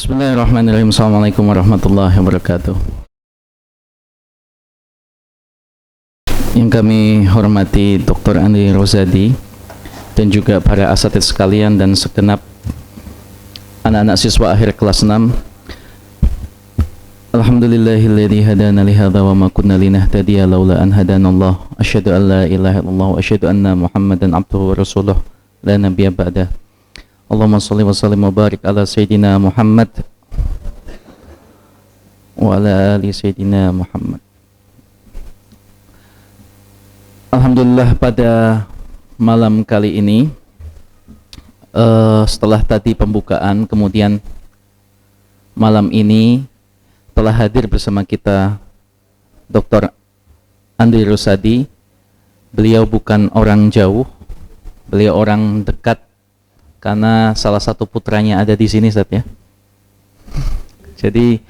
Bismillahirrahmanirrahim. Assalamualaikum warahmatullahi wabarakatuh. Yang kami hormati Dr. Andri Rosadi dan juga para asatidz sekalian dan segenap anak-anak siswa akhir kelas 6. Alhamdulillahilladzi hadana li hadza wa ma kunna linahtadiya laula an hadanallah. Asyhadu an la ilaha illallah wa asyhadu anna Muhammadan abduhu wa rasuluh la nabiyya ba'dah. Allahumma shalli wa sallim wa barik ala sayyidina Muhammad wa ala ali sayyidina Muhammad. Alhamdulillah, pada malam kali ini setelah tadi pembukaan, kemudian malam ini telah hadir bersama kita Dr. Andri Rosadi. Beliau bukan orang jauh, beliau orang dekat karena salah satu putranya ada di sini, Ustaz, ya. Jadi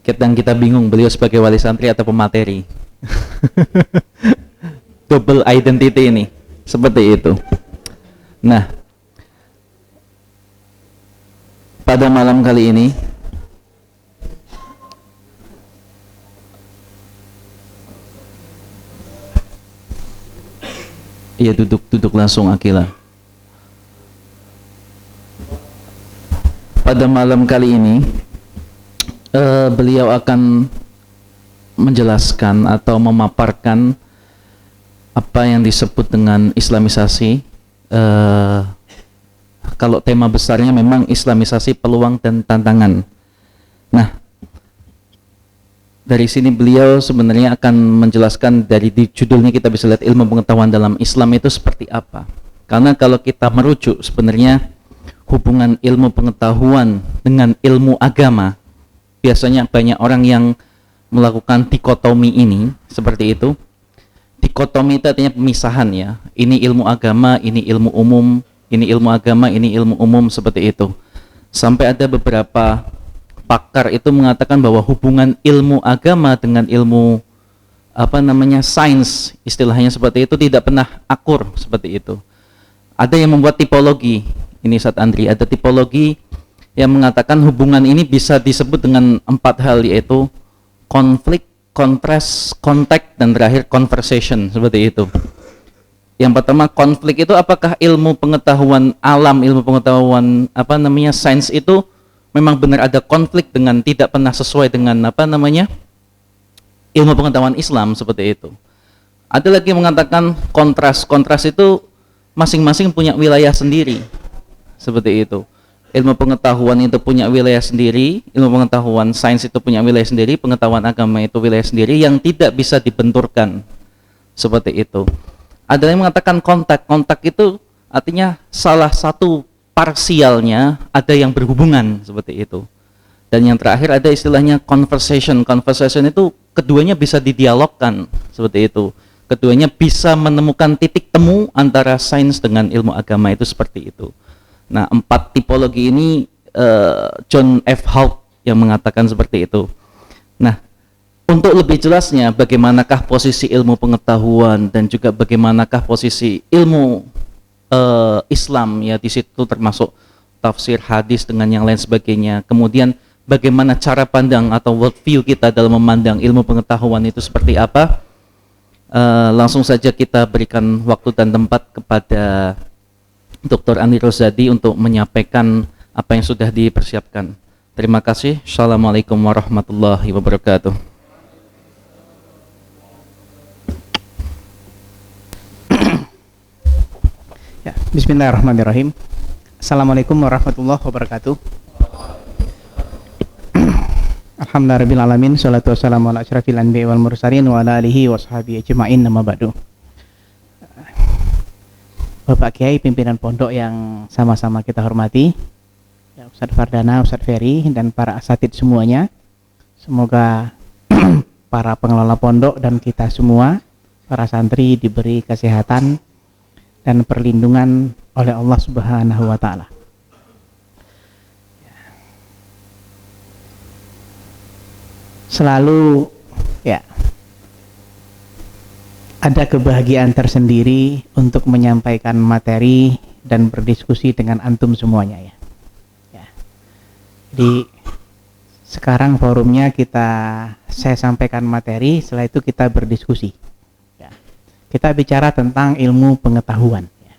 kadang kita bingung beliau sebagai wali santri atau pemateri. Double identity ini, seperti itu. Nah, pada malam kali ini ya, duduk langsung, Akila. Pada malam kali ini beliau akan menjelaskan atau memaparkan apa yang disebut dengan islamisasi. Kalau tema besarnya memang islamisasi, peluang dan tantangan. Nah, dari sini beliau sebenarnya akan menjelaskan, dari di judulnya kita bisa lihat ilmu pengetahuan dalam Islam itu seperti apa. Karena kalau kita merujuk sebenarnya hubungan ilmu pengetahuan dengan ilmu agama, biasanya banyak orang yang melakukan dikotomi ini, seperti itu. Dikotomi itu artinya pemisahan, ya. Ini ilmu agama, ini ilmu umum, ini ilmu agama, ini ilmu umum, seperti itu. Sampai ada beberapa pakar itu mengatakan bahwa hubungan ilmu agama dengan ilmu sains, istilahnya seperti itu, tidak pernah akur, seperti itu. Ada yang membuat tipologi. Ini Ustaz Andri, ada tipologi yang mengatakan hubungan ini bisa disebut dengan 4 hal, yaitu konflik, kontras, kontak, dan terakhir conversation, seperti itu. Yang pertama, konflik itu apakah ilmu pengetahuan alam, ilmu pengetahuan sains itu memang benar ada konflik dengan tidak pernah sesuai dengan ilmu pengetahuan Islam, seperti itu. Ada lagi yang mengatakan kontras. Kontras itu masing-masing punya wilayah sendiri, seperti itu. Ilmu pengetahuan itu punya wilayah sendiri, ilmu pengetahuan sains itu punya wilayah sendiri, pengetahuan agama itu wilayah sendiri yang tidak bisa dibenturkan, seperti itu. Ada yang mengatakan kontak. Kontak itu artinya salah satu parsialnya ada yang berhubungan, seperti itu. Dan yang terakhir ada istilahnya conversation. Conversation itu keduanya bisa didialogkan, seperti itu. Keduanya bisa menemukan titik temu antara sains dengan ilmu agama, itu seperti itu. Nah, 4 tipologi ini John F. Hauck yang mengatakan seperti itu. Nah, untuk lebih jelasnya bagaimanakah posisi ilmu pengetahuan dan juga bagaimanakah posisi ilmu Islam, ya, di situ termasuk tafsir, hadis dengan yang lain sebagainya. Kemudian bagaimana cara pandang atau worldview kita dalam memandang ilmu pengetahuan itu seperti apa? Langsung saja kita berikan waktu dan tempat kepada Dr. Andri Rosadi untuk menyampaikan apa yang sudah dipersiapkan. Terima kasih. Assalamualaikum warahmatullahi wabarakatuh. Ya, bismillahirrahmanirrahim. Assalamualaikum warahmatullahi wabarakatuh. Alhamdulillahirabbil alamin, shalatu wassalamu ala asyrafil anbiya'i wal mursalin wa ala alihi wa sahbihi ajma'in, amma ba'du. Bapak Kiai, pimpinan pondok yang sama-sama kita hormati, ya, Ustadz Fardana, Ustadz Ferry, dan para asatidz semuanya. Semoga para pengelola pondok dan kita semua, para santri, diberi kesehatan dan perlindungan oleh Allah Subhanahu wa Ta'ala. Selalu, ya, ada kebahagiaan tersendiri untuk menyampaikan materi dan berdiskusi dengan antum semuanya, ya. Di sekarang forumnya saya sampaikan materi, setelah itu kita berdiskusi. Ya. Kita bicara tentang ilmu pengetahuan. Ya.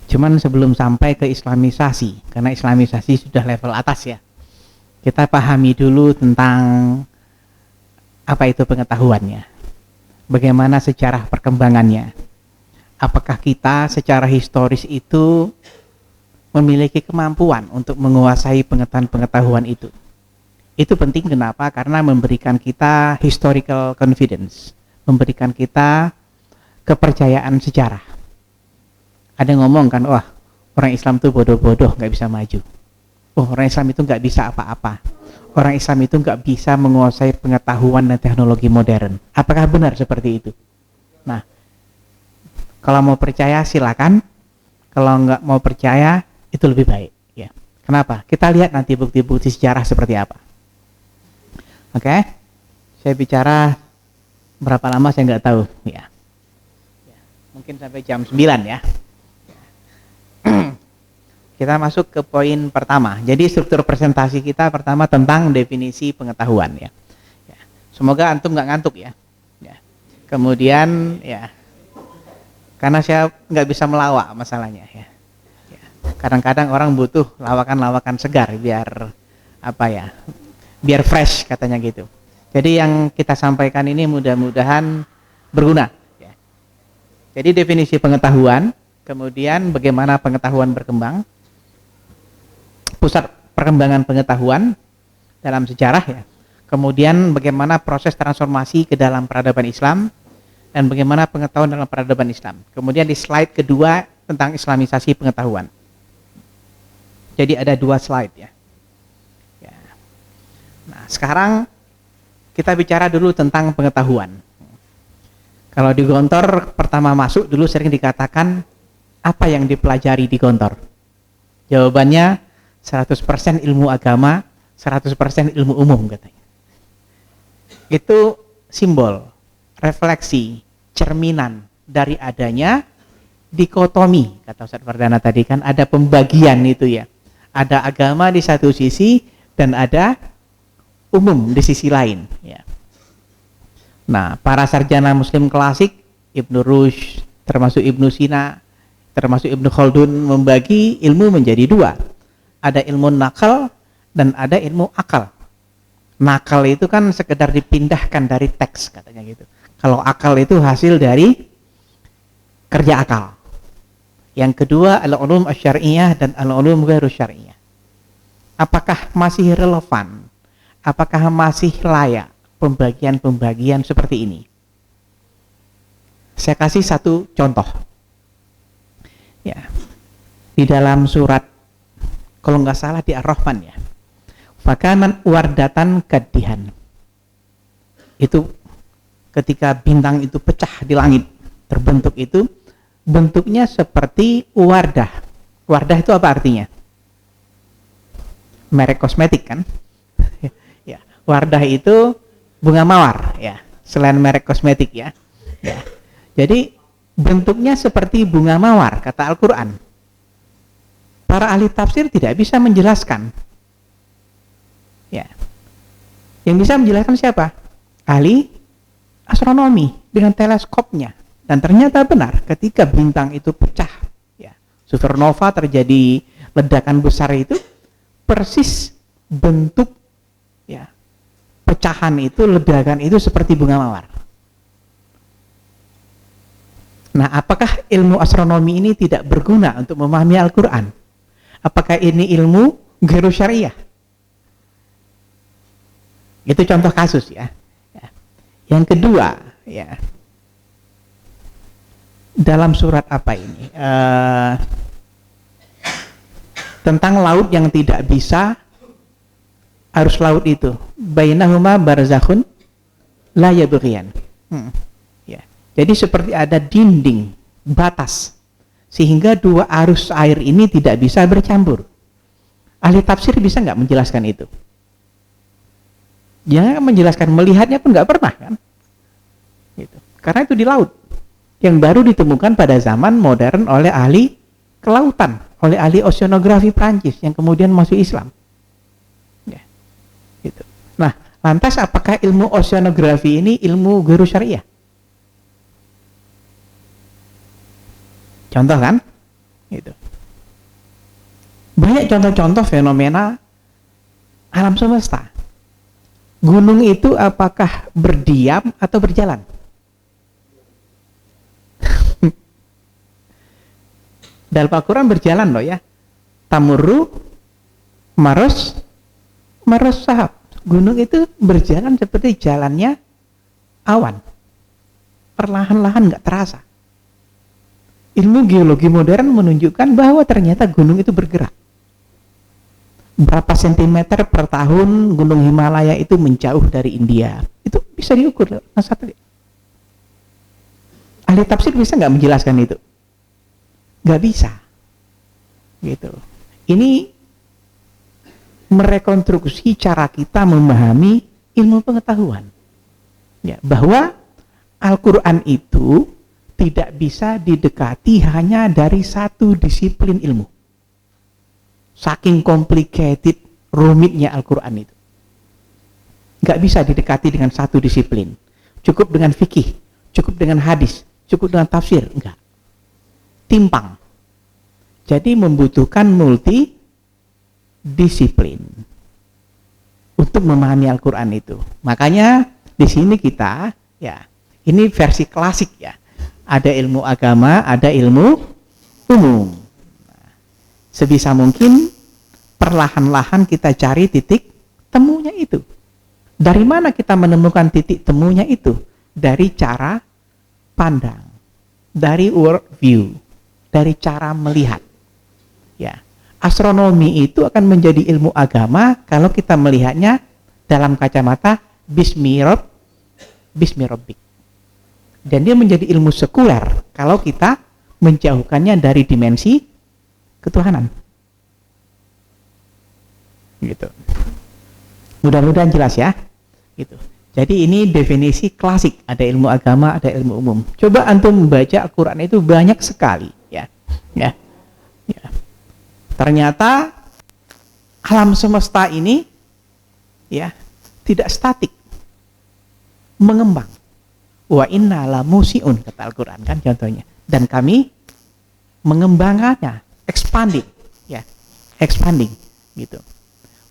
Cuman sebelum sampai ke islamisasi, karena islamisasi sudah level atas ya, kita pahami dulu tentang apa itu pengetahuannya, bagaimana sejarah perkembangannya, apakah kita secara historis itu memiliki kemampuan untuk menguasai pengetahuan itu. Itu penting kenapa? Karena memberikan kita historical confidence, memberikan kita kepercayaan sejarah. Ada yang ngomong kan, wah orang Islam itu bodoh-bodoh, nggak bisa maju. Oh, orang Islam itu nggak bisa apa-apa. Orang Islam itu nggak bisa menguasai pengetahuan dan teknologi modern. Apakah benar seperti itu? Nah, kalau mau percaya silakan. Kalau nggak mau percaya, itu lebih baik. Ya. Kenapa? Kita lihat nanti bukti-bukti sejarah seperti apa. Oke? Saya bicara berapa lama saya nggak tahu. Ya. Mungkin sampai jam 9 ya. Kita masuk ke poin pertama. Jadi struktur presentasi kita pertama tentang definisi pengetahuan ya. Ya. Semoga antum nggak ngantuk ya. Ya. Kemudian ya, karena saya nggak bisa melawak masalahnya ya. Ya. Kadang-kadang orang butuh lawakan-lawakan segar biar apa ya, biar fresh katanya gitu. Jadi yang kita sampaikan ini mudah-mudahan berguna. Ya. Jadi definisi pengetahuan, kemudian bagaimana pengetahuan berkembang, pusat perkembangan pengetahuan dalam sejarah ya. Kemudian bagaimana proses transformasi ke dalam peradaban Islam dan bagaimana pengetahuan dalam peradaban Islam. Kemudian di slide kedua tentang islamisasi pengetahuan. Jadi ada 2 slide ya. Ya. Nah, sekarang kita bicara dulu tentang pengetahuan. Kalau di Gontor pertama masuk dulu sering dikatakan apa yang dipelajari di Gontor? Jawabannya 100% ilmu agama, 100% ilmu umum katanya. Itu simbol, refleksi, cerminan dari adanya dikotomi, kata Ustaz Fardana tadi kan, ada pembagian itu ya. Ada agama di satu sisi dan ada umum di sisi lain ya. Nah, para sarjana muslim klasik, Ibnu Rushd, termasuk Ibnu Sina, termasuk Ibnu Khaldun membagi ilmu menjadi 2. Ada ilmu nakal dan ada ilmu akal. Nakal itu kan sekedar dipindahkan dari teks katanya gitu. Kalau akal itu hasil dari kerja akal. Yang kedua al-ulum asy-syar'iyyah dan al-ulum ghairu syar'iyyah. Apakah masih relevan? Apakah masih layak pembagian-pembagian seperti ini? Saya kasih satu contoh. Ya. Di dalam surat, kalau nggak salah di Ar-Rahman ya, fakanan wardatan kadihan. Itu ketika bintang itu pecah di langit, terbentuk itu, bentuknya seperti wardah. Wardah itu apa artinya? Merek kosmetik kan? Ya, wardah itu bunga mawar ya, selain merek kosmetik ya. Ya. Jadi bentuknya seperti bunga mawar kata Al-Qur'an. Para ahli tafsir tidak bisa menjelaskan. Ya. Yang bisa menjelaskan siapa? Ahli astronomi dengan teleskopnya. Dan ternyata benar ketika bintang itu pecah, ya, supernova terjadi ledakan besar itu, persis bentuk ya, pecahan itu, ledakan itu seperti bunga mawar. Nah, apakah ilmu astronomi ini tidak berguna untuk memahami Al-Quran? Apakah ini ilmu ghairu syariah? Itu contoh kasus ya. Yang kedua, ya, dalam surat apa ini? Tentang laut yang tidak bisa, arus laut itu bainahuma barzakhun la yabghiyan. Ya. Jadi seperti ada dinding batas sehingga 2 arus air ini tidak bisa bercampur. Ahli tafsir bisa nggak menjelaskan itu? Dia menjelaskan, melihatnya pun nggak pernah kan? Gitu. Karena itu di laut yang baru ditemukan pada zaman modern oleh ahli kelautan, oleh ahli oceanografi Prancis yang kemudian masuk Islam. Nah, lantas apakah ilmu oceanografi ini ilmu guru syariah? Contoh kan? Gitu. Banyak contoh-contoh fenomena alam semesta. Gunung itu apakah berdiam atau berjalan? Dalam Al-Quran berjalan loh ya. Tamurru maros sahab. Gunung itu berjalan seperti jalannya awan. Perlahan-lahan nggak terasa. Ilmu geologi modern menunjukkan bahwa ternyata gunung itu bergerak. Berapa sentimeter per tahun gunung Himalaya itu menjauh dari India. Itu bisa diukur dengan satelit. Ahli tafsir bisa nggak menjelaskan itu? Nggak bisa. Gitu. Ini merekonstruksi cara kita memahami ilmu pengetahuan. Ya, bahwa Al-Quran itu tidak bisa didekati hanya dari satu disiplin ilmu. Saking complicated, rumitnya Al-Quran itu. Nggak bisa didekati dengan satu disiplin. Cukup dengan fikih, cukup dengan hadis, cukup dengan tafsir. Enggak. Timpang. Jadi membutuhkan multi disiplin untuk memahami Al-Quran itu. Makanya di sini kita, ya, ini versi klasik ya. Ada ilmu agama, ada ilmu umum. Nah, sebisa mungkin perlahan-lahan kita cari titik temunya itu. Dari mana kita menemukan titik temunya itu? Dari cara pandang, dari world view, dari cara melihat. Ya, astronomi itu akan menjadi ilmu agama kalau kita melihatnya dalam kacamata Bismirabbik. Dan dia menjadi ilmu sekuler kalau kita menjauhkannya dari dimensi ketuhanan. Gitu. Mudah-mudahan jelas ya. Gitu. Jadi ini definisi klasik, ada ilmu agama, ada ilmu umum. Coba antum membaca Al-Qur'an itu banyak sekali, ya. Ya. Ya. Ternyata alam semesta ini ya tidak statik. Mengembang. Wa inna la musiun, kata Al-Quran kan contohnya. Dan kami mengembangkannya, expanding, ya, expanding, gitu.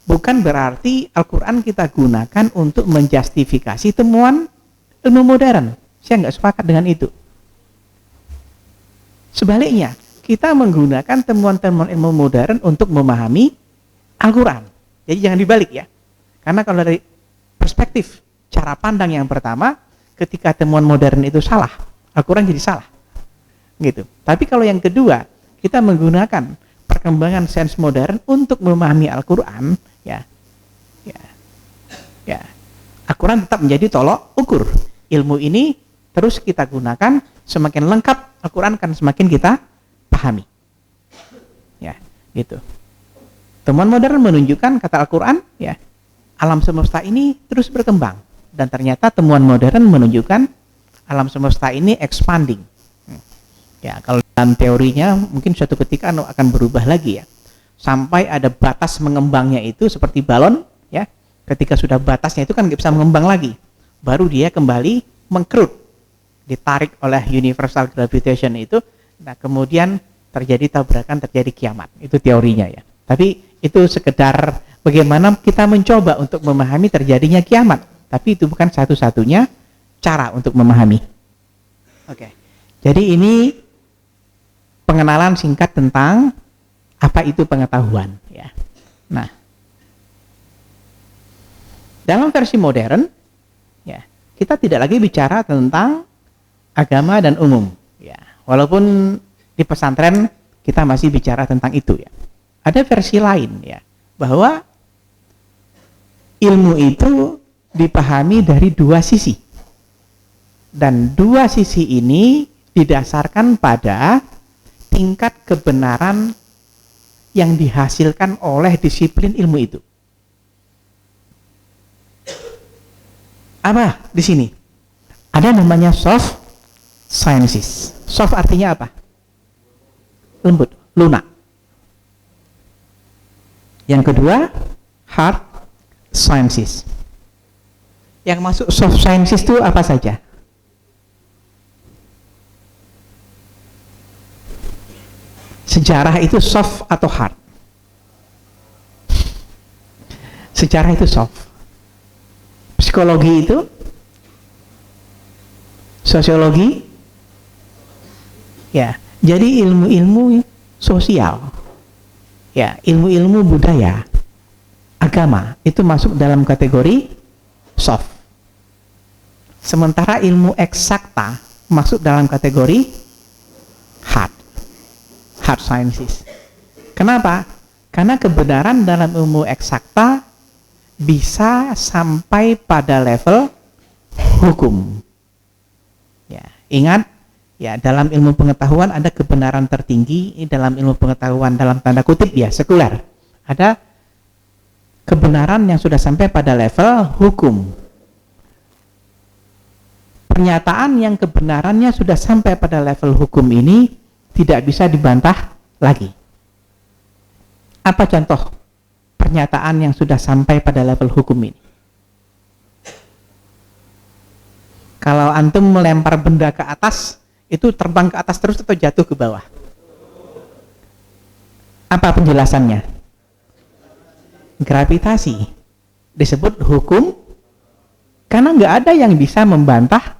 Bukan berarti Al-Quran kita gunakan untuk menjustifikasi temuan ilmu modern. Saya nggak sepakat dengan itu. Sebaliknya, kita menggunakan temuan-temuan ilmu modern untuk memahami Al-Quran. Jadi jangan dibalik ya. Karena kalau dari perspektif cara pandang yang pertama, ketika temuan modern itu salah, Al-Quran jadi salah. Gitu. Tapi kalau yang kedua, kita menggunakan perkembangan sains modern untuk memahami Al-Quran, ya. Al-Quran tetap menjadi tolok ukur. Ilmu ini terus kita gunakan, semakin lengkap Al-Quran akan semakin kita pahami. Ya, gitu. Temuan modern menunjukkan, kata Al-Quran, ya, alam semesta ini terus berkembang. Dan ternyata temuan modern menunjukkan alam semesta ini expanding. Ya, kalau dalam teorinya mungkin suatu ketika akan berubah lagi ya. Sampai ada batas mengembangnya itu seperti balon, ya. Ketika sudah batasnya itu kan nggak bisa mengembang lagi. Baru dia kembali mengkerut, ditarik oleh universal gravitation itu. Nah, kemudian terjadi tabrakan, terjadi kiamat. Itu teorinya ya. Tapi itu sekedar bagaimana kita mencoba untuk memahami terjadinya kiamat. Tapi itu bukan satu-satunya cara untuk memahami. Oke. Jadi ini pengenalan singkat tentang apa itu pengetahuan, ya. Nah, dalam versi modern, ya, kita tidak lagi bicara tentang agama dan umum, ya. Walaupun di pesantren kita masih bicara tentang itu, ya. Ada versi lain, ya, bahwa ilmu itu dipahami dari dua sisi. Dan dua sisi ini didasarkan pada tingkat kebenaran yang dihasilkan oleh disiplin ilmu itu. Apa di sini? Ada namanya soft sciences. Soft artinya apa? Lembut, lunak. Yang kedua, hard sciences. Yang masuk soft sciences itu apa saja? Sejarah itu soft atau hard? Sejarah itu soft. Psikologi itu? Sosiologi? Ya, jadi ilmu-ilmu sosial. Ya, ilmu-ilmu budaya, agama itu masuk dalam kategori soft. Sementara ilmu eksakta masuk dalam kategori hard sciences. Kenapa? Karena kebenaran dalam ilmu eksakta bisa sampai pada level hukum. Ya, ingat ya, dalam ilmu pengetahuan ada kebenaran tertinggi, dalam ilmu pengetahuan dalam tanda kutip ya sekuler. Ada kebenaran yang sudah sampai pada level hukum. Pernyataan yang kebenarannya sudah sampai pada level hukum ini tidak bisa dibantah lagi. Apa contoh pernyataan yang sudah sampai pada level hukum ini? Kalau antum melempar benda ke atas, itu terbang ke atas terus atau jatuh ke bawah? Apa penjelasannya? Gravitasi. Disebut hukum karena nggak ada yang bisa membantah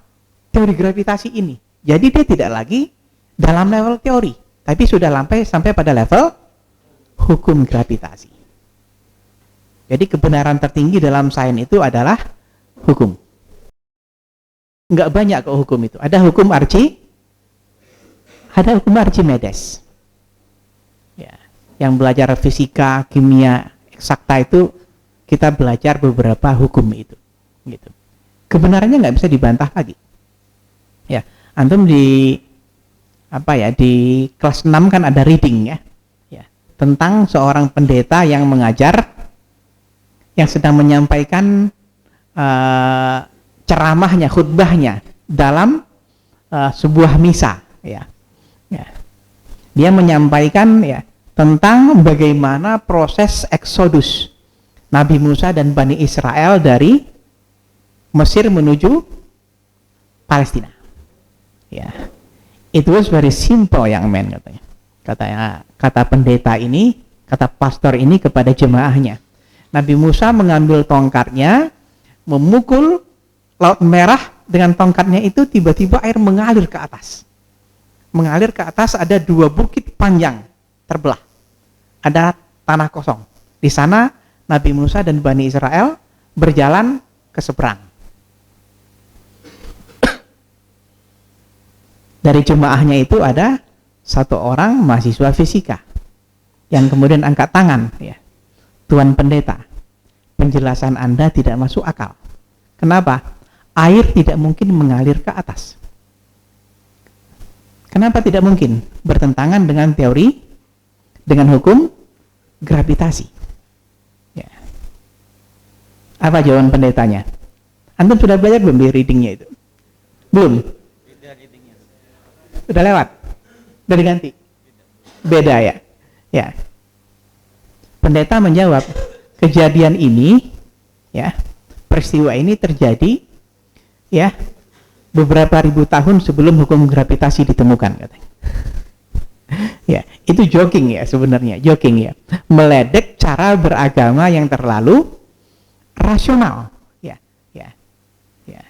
teori gravitasi ini. Jadi dia tidak lagi dalam level teori, tapi sudah sampai pada level hukum gravitasi. Jadi kebenaran tertinggi dalam sains itu adalah hukum. Nggak banyak kok hukum itu. Ada hukum Archimedes. Ya, yang belajar fisika, kimia, eksakta itu kita belajar beberapa hukum itu. Gitu. Kebenarannya nggak bisa dibantah lagi. Ya, antum di kelas 6 kan ada reading ya, tentang seorang pendeta yang mengajar, yang sedang menyampaikan ceramahnya, khutbahnya dalam sebuah misa, ya. Dia menyampaikan tentang bagaimana proses eksodus Nabi Musa dan Bani Israel dari Mesir menuju Palestina. Ya. It was very simple, young man, katanya. Kata pendeta ini, kata pastor ini kepada jemaahnya. Nabi Musa mengambil tongkatnya, memukul Laut Merah dengan tongkatnya itu, tiba-tiba air mengalir ke atas. Mengalir ke atas, ada 2 bukit panjang terbelah. Ada tanah kosong. Di sana Nabi Musa dan Bani Israel berjalan ke seberang. Dari jemaahnya itu ada satu orang mahasiswa fisika yang kemudian angkat tangan, ya. Tuan pendeta, penjelasan Anda tidak masuk akal. Kenapa? Air tidak mungkin mengalir ke atas. Kenapa tidak mungkin? Bertentangan dengan teori, dengan hukum gravitasi. Ya. Apa jawaban pendetanya? Antum sudah belajar belum di readingnya itu? Belum? Sudah lewat? Sudah diganti? Beda ya? Ya. Pendeta menjawab, kejadian ini, ya, peristiwa ini terjadi, ya, beberapa ribu tahun sebelum hukum gravitasi ditemukan, katanya. Ya, itu joking ya sebenarnya, joking ya. Meledek cara beragama yang terlalu rasional, ya, ya, ya.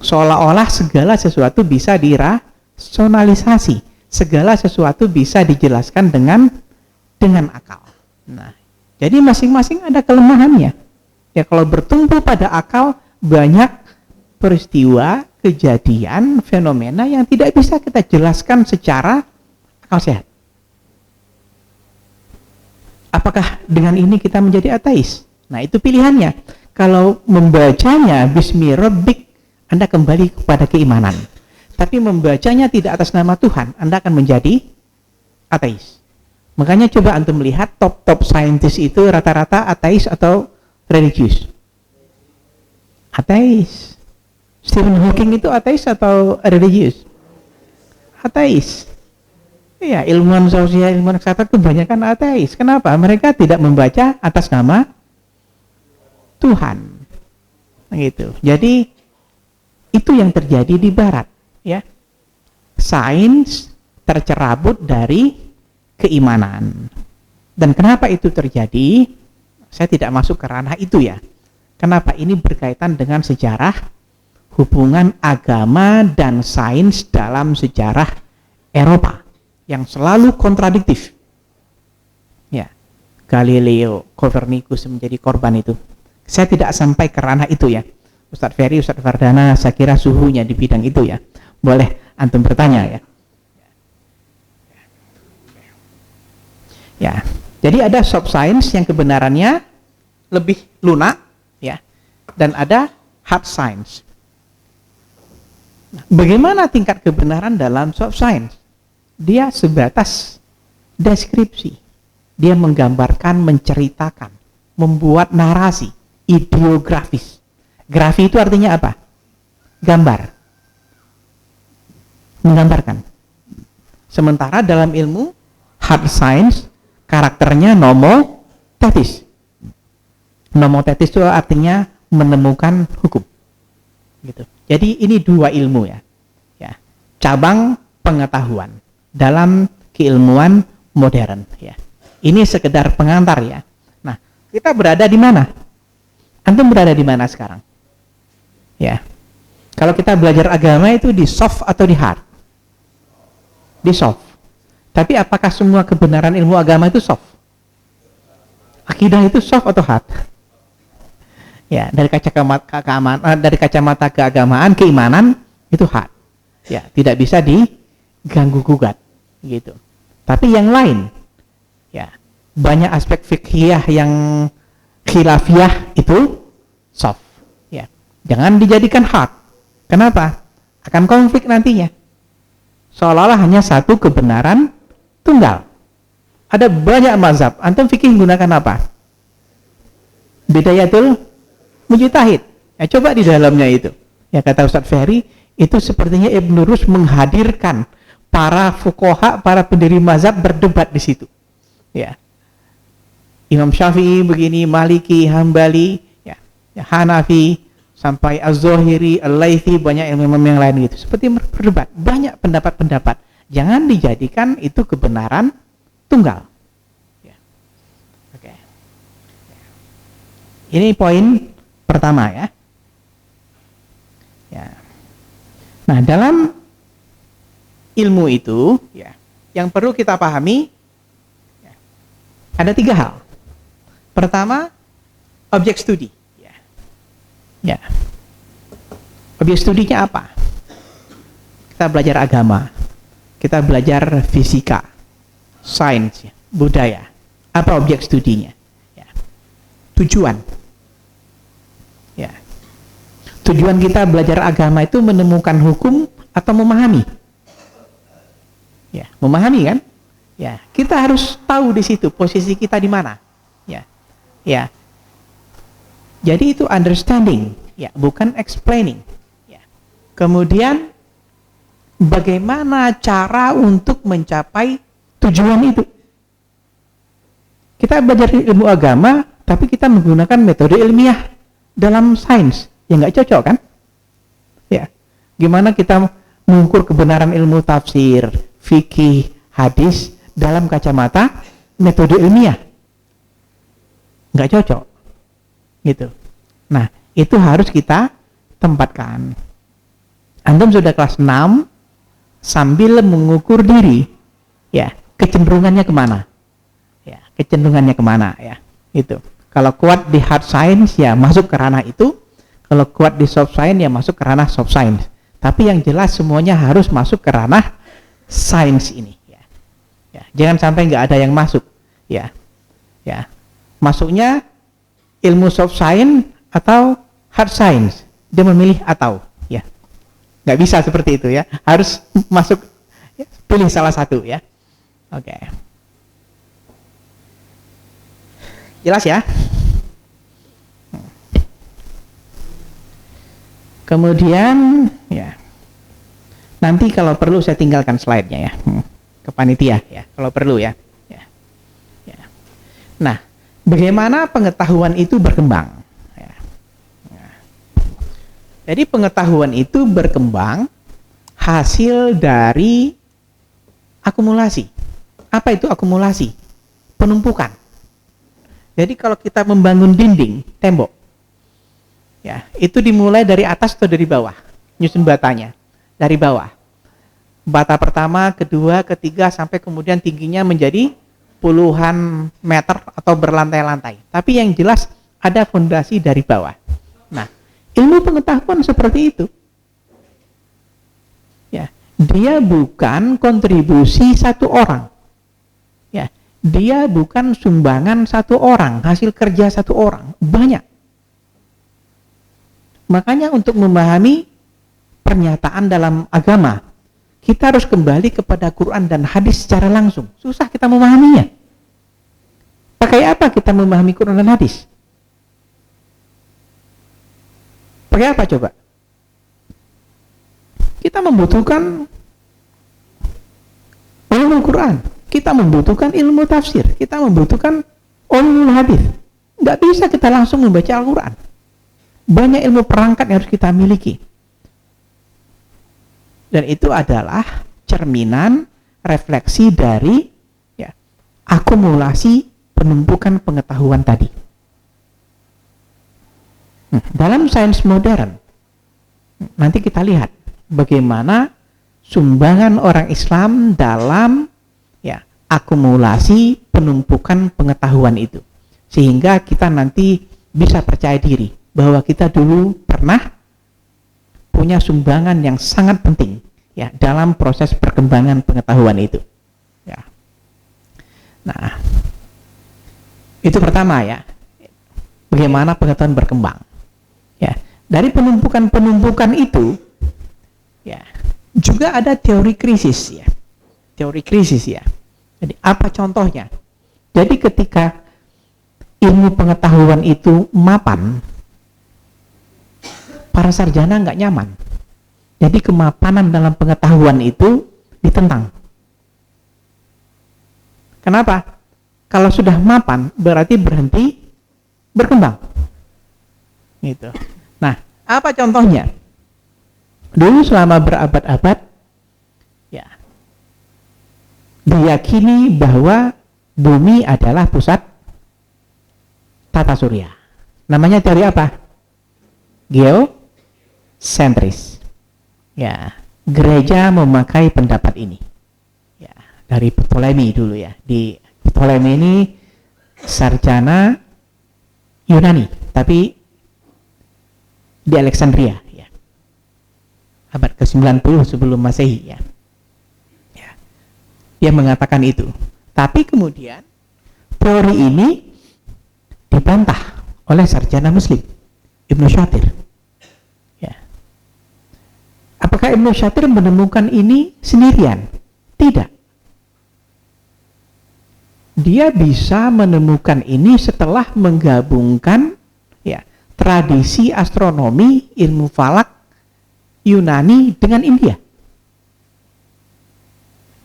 Seolah-olah segala sesuatu bisa dirasionalisasi, segala sesuatu bisa dijelaskan dengan akal. Nah, jadi masing-masing ada kelemahannya. Ya, kalau bertumpu pada akal, banyak peristiwa, kejadian, fenomena yang tidak bisa kita jelaskan secara akal sehat. Apakah dengan ini kita menjadi ateis? Nah, itu pilihannya. Kalau membacanya Bismi Rabbik, Anda kembali kepada keimanan. Tapi membacanya tidak atas nama Tuhan, Anda akan menjadi ateis. Makanya coba antum melihat top saintis itu rata-rata ateis atau religius? Ateis. Stephen Hawking itu ateis atau religius? Ateis. Iya, ilmuwan sosial, ilmuwan kesehatan kebanyakan ateis. Kenapa? Mereka tidak membaca atas nama Tuhan. Gitu. Jadi itu yang terjadi di barat, ya. Sains tercerabut dari keimanan. Dan kenapa itu terjadi? Saya tidak masuk ke ranah itu ya. Kenapa? Ini berkaitan dengan sejarah hubungan agama dan sains dalam sejarah Eropa yang selalu kontradiktif. Ya. Galileo, Copernicus menjadi korban itu. Saya tidak sampai ke ranah itu ya. Ustadz Ferry, Ustadz Fardana, saya kira suhunya di bidang itu ya. Boleh antum bertanya ya. Ya. Jadi ada soft science yang kebenarannya lebih lunak ya. Dan ada hard science. Nah, bagaimana tingkat kebenaran dalam soft science? Dia sebatas deskripsi. Dia menggambarkan, menceritakan, membuat narasi, ideografis. Grafi itu artinya apa? Gambar. Menggambarkan. Sementara dalam ilmu hard science, karakternya nomotetis. Nomotetis itu artinya menemukan hukum. Gitu. Jadi ini dua ilmu ya. Ya. Cabang pengetahuan dalam keilmuan modern ya. Ini sekedar pengantar ya. Nah, kita berada di mana? Antum berada di mana sekarang? Ya. Kalau kita belajar agama itu di soft atau di hard? Di soft. Tapi apakah semua kebenaran ilmu agama itu soft? Akidah itu soft atau hard? Ya, dari kacamata keagamaan, keimanan itu hard. Ya, tidak bisa diganggu gugat gitu. Tapi yang lain ya, banyak aspek fikih yang khilafiyah itu soft. Ya. Jangan dijadikan hard. Kenapa? Akan konflik nantinya. Seolah-olah hanya satu kebenaran tunggal. Ada banyak mazhab. Antum fikih menggunakan apa? Bidayatul Mujtahid. Ya, coba di dalamnya itu. Ya kata Ustadz Ferry, itu sepertinya Ibn Rushd menghadirkan para fuqaha, para pendiri mazhab berdebat di situ. Ya. Imam Syafi'i begini, Maliki, Hambali, ya, Hanafi, sampai Az-Zuhiri, Al-Laythi, banyak imam yang lain gitu. Seperti berdebat, banyak pendapat-pendapat. Jangan dijadikan itu kebenaran tunggal. Ya. Oke. Ini poin pertama ya. Ya. Nah, dalam ilmu itu, ya, yang perlu kita pahami ya, ada 3 hal. Pertama, objek studi. Ya. Ya. Objek studinya apa? Kita belajar agama, kita belajar fisika, sains, ya, budaya. Apa objek studinya? Ya. Tujuan. Ya. Tujuan kita belajar agama itu menemukan hukum atau memahami? Ya, memahami kan? Ya, kita harus tahu di situ posisi kita di mana. Ya. Ya. Jadi itu understanding, ya, bukan explaining. Ya. Kemudian bagaimana cara untuk mencapai tujuan itu? Kita belajar ilmu agama, tapi kita menggunakan metode ilmiah dalam sains, ya nggak cocok kan? Ya. Gimana kita mengukur kebenaran ilmu tafsir, fikih, hadis dalam kacamata metode ilmiah? Nggak cocok gitu. Nah, itu harus kita tempatkan. Antum sudah kelas 6 sambil mengukur diri ya, kecenderungannya kemana ya, kecenderungannya kemana ya, itu. Kalau kuat di hard science ya masuk ke ranah itu, kalau kuat di soft science ya masuk ke ranah soft science. Tapi yang jelas semuanya harus masuk ke ranah sains ini ya. Ya, jangan sampai nggak ada yang masuk ya. Ya. Masuknya ilmu soft science atau hard science, dia memilih atau ya, nggak bisa seperti itu ya, harus masuk ya, pilih salah satu ya. Oke. Jelas ya. Kemudian ya, nanti kalau perlu saya tinggalkan slide-nya ya, ke panitia ya kalau perlu ya. Nah, bagaimana pengetahuan itu berkembang? Ya. Nah, Jadi pengetahuan itu berkembang hasil dari akumulasi. Apa itu akumulasi? Penumpukan. Jadi kalau kita membangun dinding, tembok, ya, itu dimulai dari atas atau dari bawah? Nyusun batanya. Dari bawah. Bata pertama, kedua, ketiga, sampai kemudian tingginya menjadi puluhan meter atau berlantai-lantai. Tapi yang jelas ada fondasi dari bawah. Nah, ilmu pengetahuan seperti itu. Ya, dia bukan kontribusi satu orang. Ya, dia bukan sumbangan satu orang, hasil kerja satu orang, banyak. Makanya untuk memahami pernyataan dalam agama, kita harus kembali kepada Quran dan hadis secara langsung. Susah kita memahaminya. Pakai apa kita memahami Quran dan hadis? Pakai apa coba? Kita membutuhkan ilmu Quran, kita membutuhkan ilmu tafsir, kita membutuhkan ilmu hadis. Nggak bisa kita langsung membaca Al-Quran. Banyak ilmu perangkat yang harus kita miliki. Dan itu adalah cerminan refleksi dari ya, akumulasi penumpukan pengetahuan tadi. Dalam sains modern, nanti kita lihat bagaimana sumbangan orang Islam dalam ya, akumulasi penumpukan pengetahuan itu. Sehingga kita nanti bisa percaya diri bahwa kita dulu pernah punya sumbangan yang sangat penting ya dalam proses perkembangan pengetahuan itu. Ya. Nah, itu pertama ya. Bagaimana pengetahuan berkembang? Ya, dari penumpukan itu ya, juga ada teori krisis ya. Teori krisis ya. Jadi apa contohnya? Jadi ketika ilmu pengetahuan itu mapan, para sarjana nggak nyaman. Jadi kemapanan dalam pengetahuan itu ditentang. Kenapa? Kalau sudah mapan berarti berhenti berkembang. Gitu. Nah, apa contohnya? Dulu selama berabad-abad, ya, diyakini bahwa bumi adalah pusat tata surya. Namanya teori apa? Geosentris. Ya, gereja memakai pendapat ini. Ya, dari Ptolemy dulu ya. Di Ptolemy ini sarjana Yunani, tapi di Alexandria ya. Abad ke-90 sebelum Masehi ya. Ya. Dia mengatakan itu. Tapi kemudian teori ini dibantah oleh sarjana Muslim Ibnu Shatir. Ya. Apakah Ibnu Shatir menemukan ini sendirian? Tidak. Dia bisa menemukan ini setelah menggabungkan ya, tradisi astronomi, ilmu falak Yunani dengan India.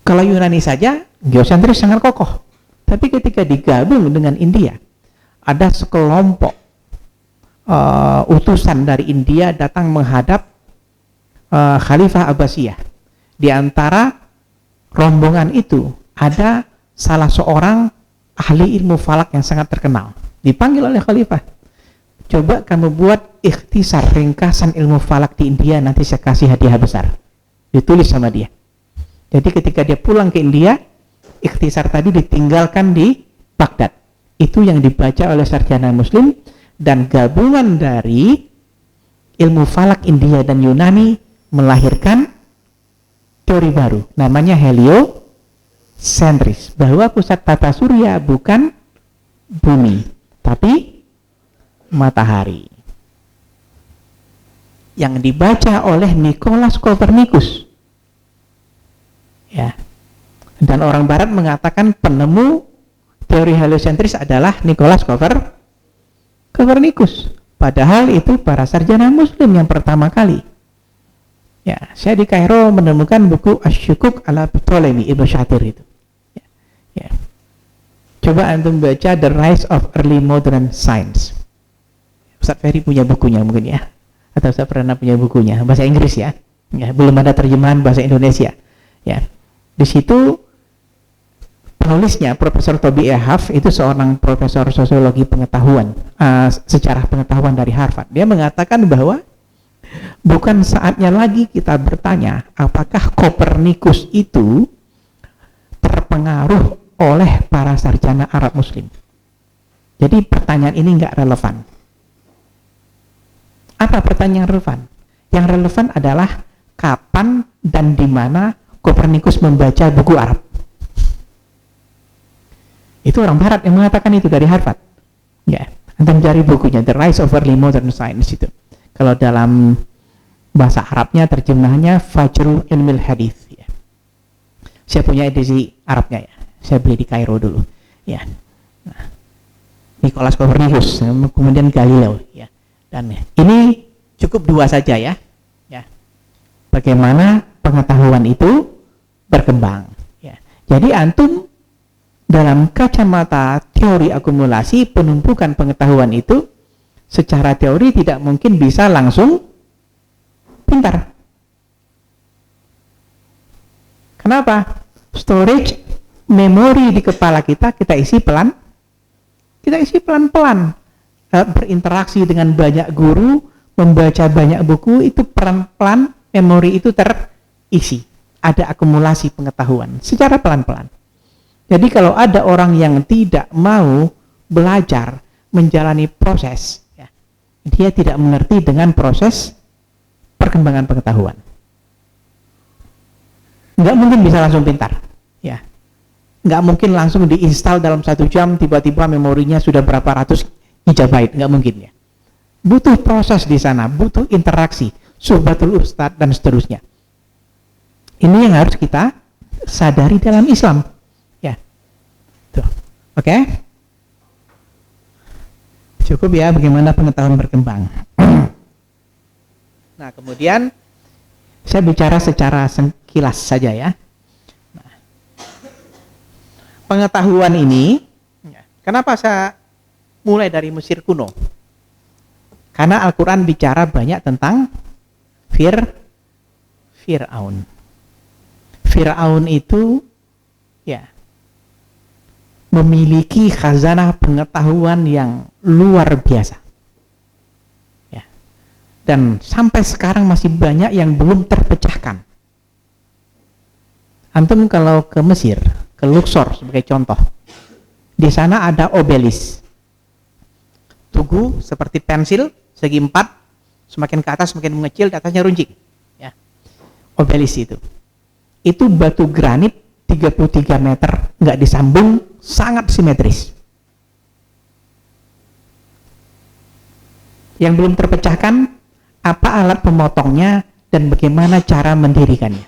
Kalau Yunani saja, geosentris sangat kokoh. Tapi ketika digabung dengan India, ada sekelompok utusan dari India datang menghadap Khalifah Abbasiyah. Di antara rombongan itu ada salah seorang ahli ilmu falak yang sangat terkenal. Dipanggil oleh Khalifah. Coba kamu buat ikhtisar ringkasan ilmu falak di India, nanti saya kasih hadiah besar. Ditulis sama dia. Jadi ketika dia pulang ke India, ikhtisar tadi ditinggalkan di Baghdad. Itu yang dibaca oleh sarjana Muslim, dan gabungan dari ilmu falak India dan Yunani melahirkan teori baru, namanya heliocentris, bahwa pusat tata surya bukan bumi, tapi matahari. Yang dibaca oleh Nicolaus Copernicus. Ya. Dan orang barat mengatakan penemu teori heliocentris adalah Nicolaus Copernicus. Padahal itu para sarjana Muslim yang pertama kali. Ya, saya di Kairo menemukan buku Asy-Syukuk ala Ptolemy Ibnu Shatir itu. Ya. Ya. Coba antum baca The Rise of Early Modern Science. Ustaz Ferry punya bukunya mungkin ya. Atau Atau saya pernah punya bukunya bahasa Inggris ya. Ya, belum ada terjemahan bahasa Indonesia. Ya. Di situ penulisnya Profesor Toby E. Huff itu seorang profesor sosiologi pengetahuan, sejarah pengetahuan dari Harvard. Dia mengatakan bahwa bukan saatnya lagi kita bertanya apakah Kopernikus itu terpengaruh oleh para sarjana Arab Muslim. Jadi pertanyaan ini nggak relevan. Apa pertanyaan yang relevan? Yang relevan adalah kapan dan di mana Kopernikus membaca buku Arab. Itu orang Barat yang mengatakan itu dari Harvard. Ya, Anda mencari bukunya The Rise of Early Modern Science itu. Kalau dalam bahasa Arabnya terjemahannya Fajrul Ilmil Hadith. Ya. Saya punya edisi Arabnya ya. Saya beli di Kairo dulu. Ya. Nah, Nicholas Copernicus, kemudian Galileo. Ya. Dan ini cukup dua saja ya. Ya. Bagaimana pengetahuan itu berkembang. Ya. Jadi antum dalam kacamata teori akumulasi penumpukan pengetahuan itu secara teori tidak mungkin bisa langsung pintar. Kenapa? Storage memori di kepala kita isi pelan. Kita isi pelan-pelan. Berinteraksi dengan banyak guru, membaca banyak buku, itu pelan-pelan memori itu terisi. Ada akumulasi pengetahuan secara pelan-pelan. Jadi kalau ada orang yang tidak mau belajar menjalani proses, ya, dia tidak mengerti dengan proses perkembangan pengetahuan. Nggak mungkin bisa langsung pintar, ya. Nggak mungkin langsung diinstal dalam 1 jam, tiba-tiba memorinya sudah berapa ratus gigabyte, nggak mungkin ya. Butuh proses di sana, butuh interaksi, suhbatul ustad dan seterusnya. Ini yang harus kita sadari dalam Islam. Oke, cukup ya bagaimana pengetahuan berkembang. Nah, kemudian saya bicara secara sekilas saja ya. Nah, pengetahuan ini, kenapa saya mulai dari Mesir kuno? Karena Al-Quran bicara banyak tentang Fir'aun. Fir'aun itu ya memiliki khazanah pengetahuan yang luar biasa. Ya. Dan sampai sekarang masih banyak yang belum terpecahkan. Antum kalau ke Mesir, ke Luxor sebagai contoh, di sana ada obelis. Tugu seperti pensil, segi 4, semakin ke atas semakin mengecil, di atasnya runcing. Ya. Obelis itu batu granit 33 meter, nggak disambung, sangat simetris. Yang belum terpecahkan, apa alat pemotongnya dan bagaimana cara mendirikannya.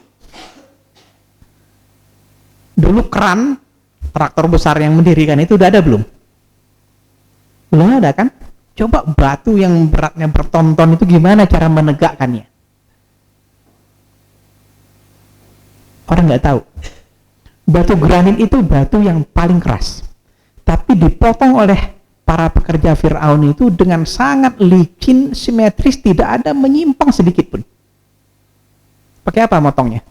Dulu keran, traktor besar yang mendirikan itu udah ada belum? Belum ada kan? Coba batu yang beratnya berton-ton itu gimana cara menegakkannya? Orang nggak tahu. Batu granit itu batu yang paling keras, tapi dipotong oleh para pekerja Fir'aun itu dengan sangat licin, simetris, tidak ada menyimpang sedikit pun. Pakai apa motongnya?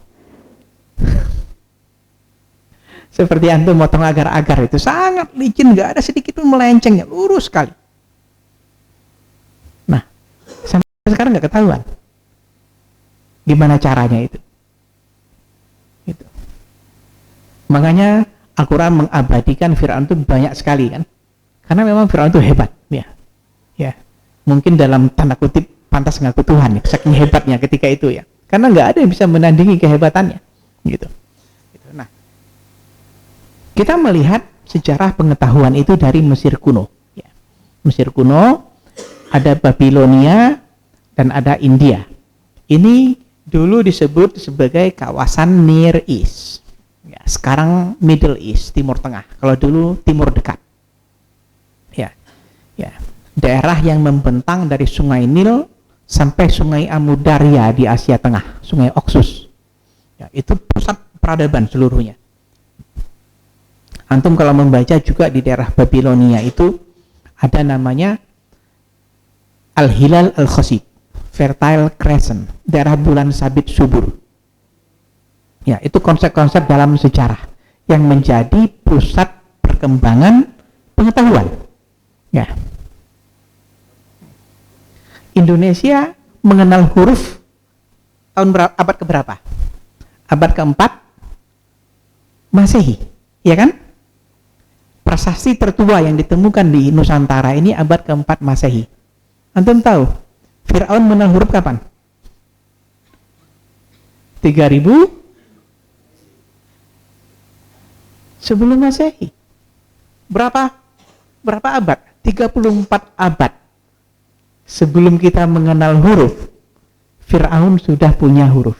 Seperti antum motong agar-agar itu sangat licin, nggak ada sedikit pun melencengnya, lurus sekali. Nah, sampai sekarang nggak ketahuan gimana caranya itu. Makanya Al-Quran mengabadikan Fir'aun itu banyak sekali kan, karena memang Fir'aun itu hebat ya. Ya, mungkin dalam tanda kutip pantas ngaku Tuhan ya, saking hebatnya ketika itu ya, karena nggak ada yang bisa menandingi kehebatannya gitu. Nah, kita melihat sejarah pengetahuan itu dari Mesir kuno ya. Mesir kuno, ada Babilonia dan ada India. Ini dulu disebut sebagai kawasan Near East. Ya, sekarang Middle East, Timur Tengah. Kalau dulu Timur Dekat. Ya, ya, daerah yang membentang dari Sungai Nil sampai Sungai Amu Darya di Asia Tengah, Sungai Oxus. Ya, itu pusat peradaban seluruhnya. Antum kalau membaca juga di daerah Babilonia itu ada namanya Al-Hilal Al-Khasib, Fertile Crescent, daerah bulan sabit subur. Ya, itu konsep-konsep dalam sejarah yang menjadi pusat perkembangan pengetahuan. Ya. Indonesia mengenal huruf tahun abad keberapa? Abad keempat Masehi, ya kan? Prasasti tertua yang ditemukan di Nusantara ini abad keempat Masehi. Antum tahu Fir'aun mengenal huruf kapan? 3000 sebelum Masehi. Berapa abad? 34 abad sebelum kita mengenal huruf, Fir'aun sudah punya huruf.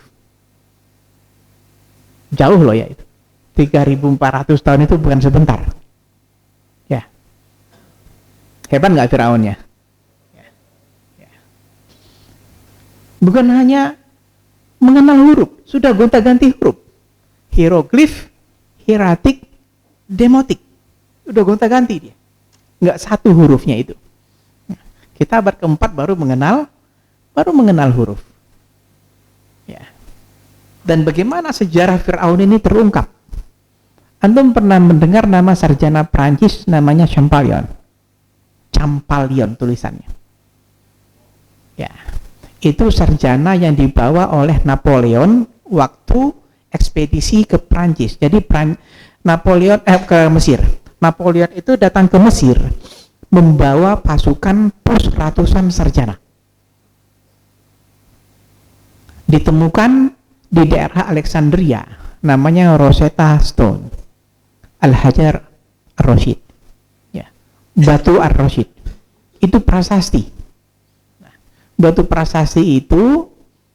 Jauh loh ya itu. 3400 tahun itu bukan sebentar. Ya. Hebat nggak Fir'aunnya? Ya. Ya. Bukan hanya mengenal huruf, sudah gonta-ganti huruf. Hieroglif, hieratik, demotik. Udah gonta-ganti dia. Nggak satu hurufnya itu. Kita abad keempat baru mengenal huruf. Ya. Dan bagaimana sejarah Fir'aun ini terungkap? Antum pernah mendengar nama sarjana Prancis namanya Champollion? Champollion tulisannya. Ya. Itu sarjana yang dibawa oleh Napoleon waktu ekspedisi ke Prancis. Jadi Napoleon ke Mesir. Napoleon itu datang ke Mesir membawa pasukan plus ratusan sarjana. Ditemukan di daerah Alexandria, namanya Rosetta Stone, Al-Hajar Ar-Rasyid, ya. Batu Ar-Rasyid, itu prasasti. Nah, batu prasasti itu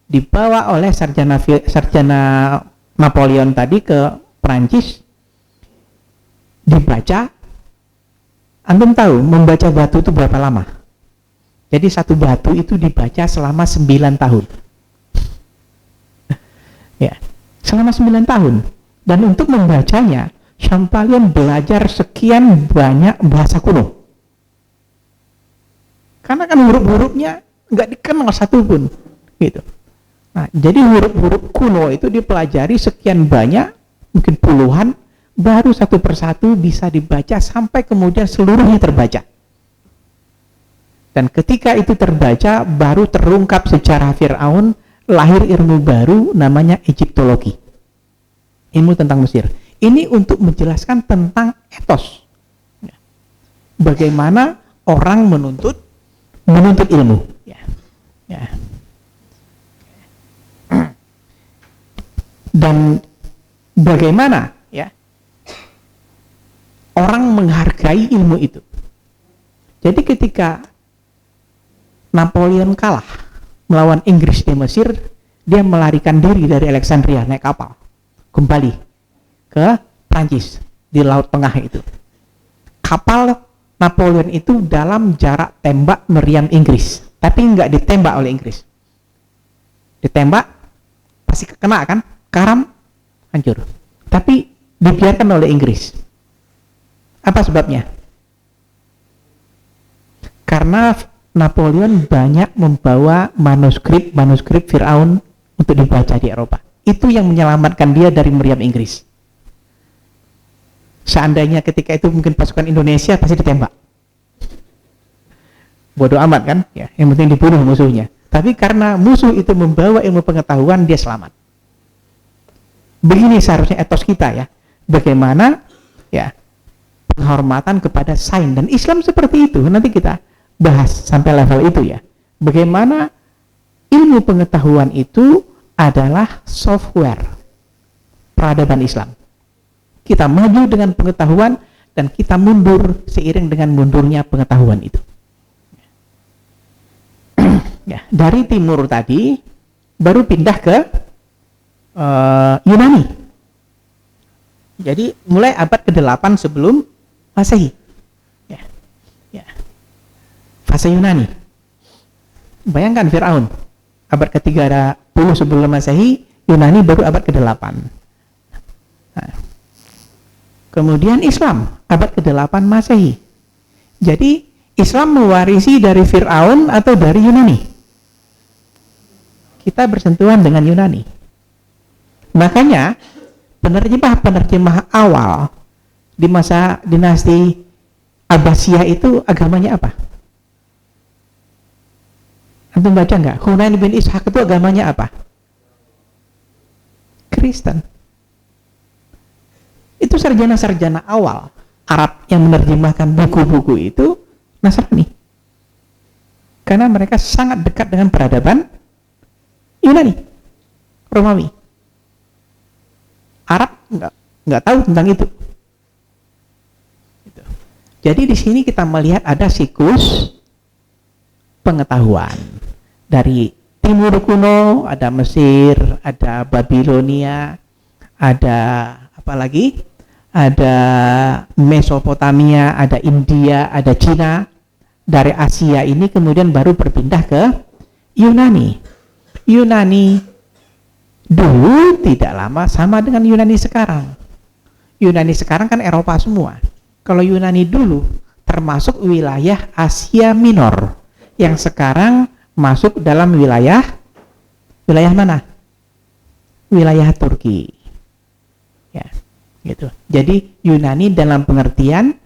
dibawa oleh sarjana Napoleon tadi ke Prancis, dibaca. Antum tahu membaca batu itu berapa lama? Jadi satu batu itu dibaca selama 9 tahun. Ya, selama 9 tahun. Dan untuk membacanya, Champollion belajar sekian banyak bahasa kuno. Karena kan huruf-hurufnya nggak dikenal satu pun, gitu. Nah, jadi huruf-huruf kuno itu dipelajari sekian banyak, mungkin puluhan, baru satu persatu bisa dibaca sampai kemudian seluruhnya terbaca. Dan ketika itu terbaca, baru terungkap sejarah Fir'aun, lahir ilmu baru namanya Egyptologi. Ilmu tentang Mesir. Ini untuk menjelaskan tentang etos. Bagaimana orang menuntut ilmu. Ya. Ya. Dan bagaimana ya orang menghargai ilmu itu. Jadi ketika Napoleon kalah melawan Inggris di Mesir, dia melarikan diri dari Alexandria naik kapal kembali ke Prancis di Laut Tengah itu. Kapal Napoleon itu dalam jarak tembak meriam Inggris, tapi nggak ditembak oleh Inggris. Ditembak pasti kena kan, karam, hancur. Tapi dibiarkan oleh Inggris. Apa sebabnya? Karena Napoleon banyak membawa manuskrip Firaun untuk dibaca di Eropa. Itu yang menyelamatkan dia dari meriam Inggris. Seandainya ketika itu mungkin pasukan Indonesia pasti ditembak. Bodoh amat kan? Ya, yang penting dibunuh musuhnya. Tapi karena musuh itu membawa ilmu pengetahuan, dia selamat. Begini seharusnya etos kita ya. Bagaimana ya penghormatan kepada sains, dan Islam seperti itu. Nanti kita bahas sampai level itu ya. Bagaimana ilmu pengetahuan itu adalah software peradaban Islam. Kita maju dengan pengetahuan dan kita mundur seiring dengan mundurnya pengetahuan itu. Ya, dari timur tadi baru pindah ke Yunani. Jadi mulai abad ke-8 sebelum Masehi. Ya. Ya. Fase Yunani. Bayangkan Firaun abad ke-30 sebelum Masehi, Yunani baru abad ke-8. Nah. Kemudian Islam abad ke-8 Masehi. Jadi Islam mewarisi dari Firaun atau dari Yunani? kita bersentuhan dengan Yunani. Makanya penerjemah awal di masa dinasti Abbasiyah itu agamanya apa? Antum baca nggak? Hunain bin Ishaq itu agamanya apa? Kristen. Itu sarjana-sarjana awal Arab yang menerjemahkan buku-buku itu Nasrani. Karena mereka sangat dekat dengan peradaban Yunani, Romawi. Arab nggak tahu tentang itu. Gitu. Jadi di sini kita melihat ada siklus pengetahuan dari Timur kuno, ada Mesir, ada Babilonia, ada apa lagi? Ada Mesopotamia, ada India, ada Cina. Dari Asia ini kemudian baru berpindah ke Yunani. Yunani dulu tidak lama sama dengan Yunani sekarang. Yunani sekarang kan Eropa semua. Kalau Yunani dulu termasuk wilayah Asia Minor yang sekarang masuk dalam wilayah mana? Wilayah Turki. Ya, gitu. Jadi Yunani dalam pengertian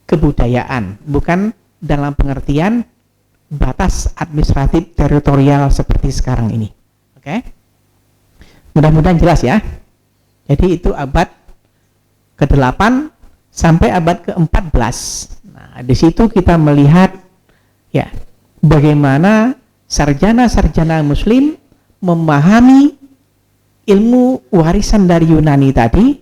kebudayaan, bukan dalam pengertian batas administratif teritorial seperti sekarang ini. Oke? Mudah-mudahan jelas ya. Jadi itu abad ke-8 sampai abad ke-14. Nah, di situ kita melihat ya bagaimana sarjana-sarjana muslim memahami ilmu warisan dari Yunani tadi,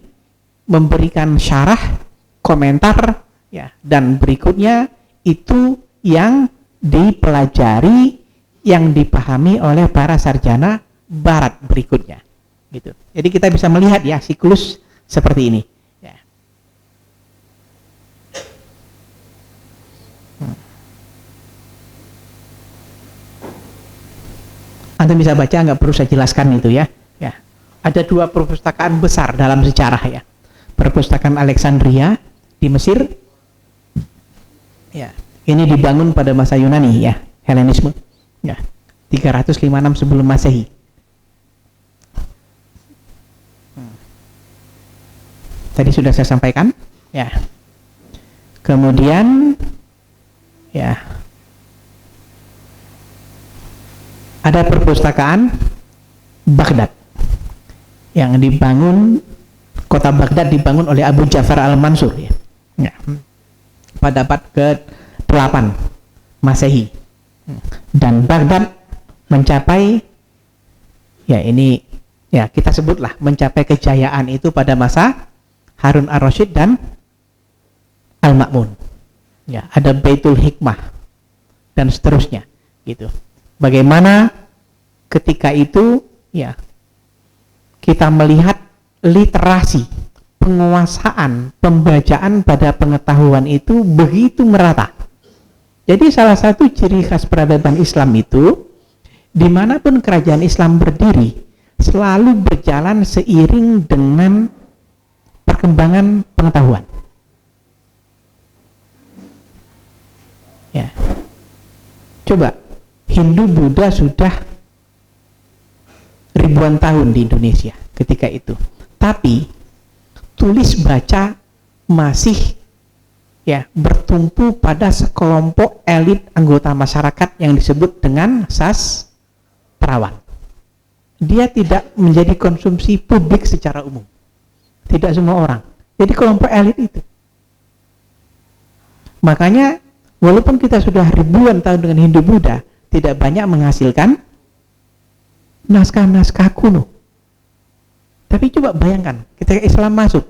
memberikan syarah, komentar ya, dan berikutnya itu yang dipelajari, yang dipahami oleh para sarjana barat berikutnya gitu. Jadi kita bisa melihat ya siklus seperti ini ya. Anda bisa baca, nggak perlu saya jelaskan itu ya. Ya, ada 2 perpustakaan besar dalam sejarah ya. Perpustakaan Alexandria di Mesir. Ya, ini dibangun pada masa Yunani ya, Helenisme. Ya, 356 sebelum Masehi. Tadi sudah saya sampaikan, ya. Kemudian, ya, ada perpustakaan Baghdad yang dibangun, kota Baghdad dibangun oleh Abu Ja'far al-Mansur ya. Ya. Pada abad ke-8 Masehi. Dan Baghdad mencapai ya ini ya kita sebutlah mencapai kejayaan itu pada masa Harun ar-Rasyid dan Al-Ma'mun. Ya, ada Baitul Hikmah dan seterusnya gitu. Bagaimana ketika itu ya kita melihat literasi, penguasaan, pembacaan pada pengetahuan itu begitu merata. Jadi salah satu ciri khas peradaban Islam itu, dimanapun kerajaan Islam berdiri, selalu berjalan seiring dengan perkembangan pengetahuan. Ya, coba Hindu Buddha sudah ribuan tahun di Indonesia ketika itu, tapi tulis baca masih ya bertumpu pada sekelompok elit anggota masyarakat yang disebut dengan sastrawan. Dia tidak menjadi konsumsi publik secara umum, tidak semua orang. Jadi kelompok elit itu. Makanya walaupun kita sudah ribuan tahun dengan Hindu Buddha, tidak banyak menghasilkan naskah-naskah kuno. Tapi coba bayangkan, ketika Islam masuk,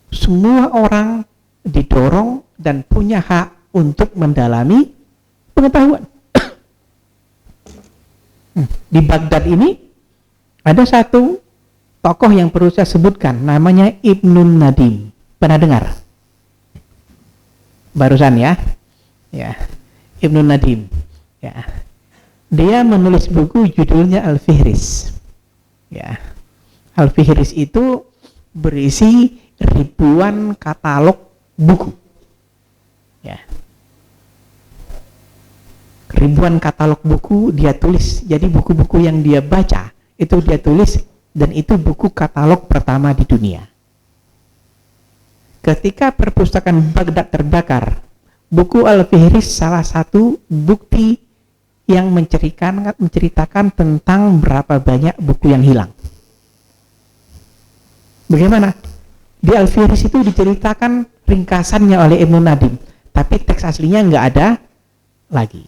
semua orang didorong dan punya hak untuk mendalami pengetahuan. Di Baghdad ini ada satu tokoh yang perlu saya sebutkan, namanya Ibnun Nadim. Pernah dengar? Barusan ya, ya, Ibnun Nadim. Ya, dia menulis buku judulnya Al-Fihris. Ya, Al-Fihris itu berisi ribuan katalog buku. Ya. ribuan katalog buku dia tulis. Jadi buku-buku yang dia baca itu dia tulis, dan itu buku katalog pertama di dunia. Ketika perpustakaan Baghdad terbakar, buku Al-Fihris salah satu bukti yang menceritakan tentang berapa banyak buku yang hilang. Bagaimana? Di Al-Fihris itu diceritakan ringkasannya oleh Ibnu Nadim, tapi teks aslinya nggak ada lagi.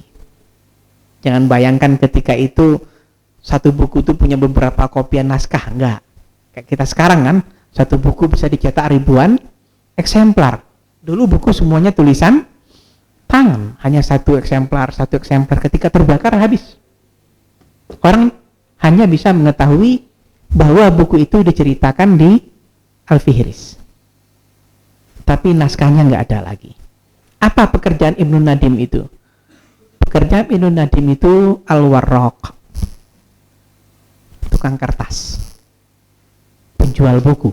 Jangan bayangkan ketika itu satu buku itu punya beberapa kopian naskah, enggak. Kayak kita sekarang kan, satu buku bisa dicetak ribuan eksemplar. Dulu buku semuanya tulisan tangan, hanya satu eksemplar. Ketika terbakar habis. Orang hanya bisa mengetahui bahwa buku itu diceritakan di Al-Fihris, tapi naskahnya nggak ada lagi. Apa pekerjaan Ibnu Nadim itu? Pekerjaan Ibnu Nadim itu al-warraq, tukang kertas, penjual buku.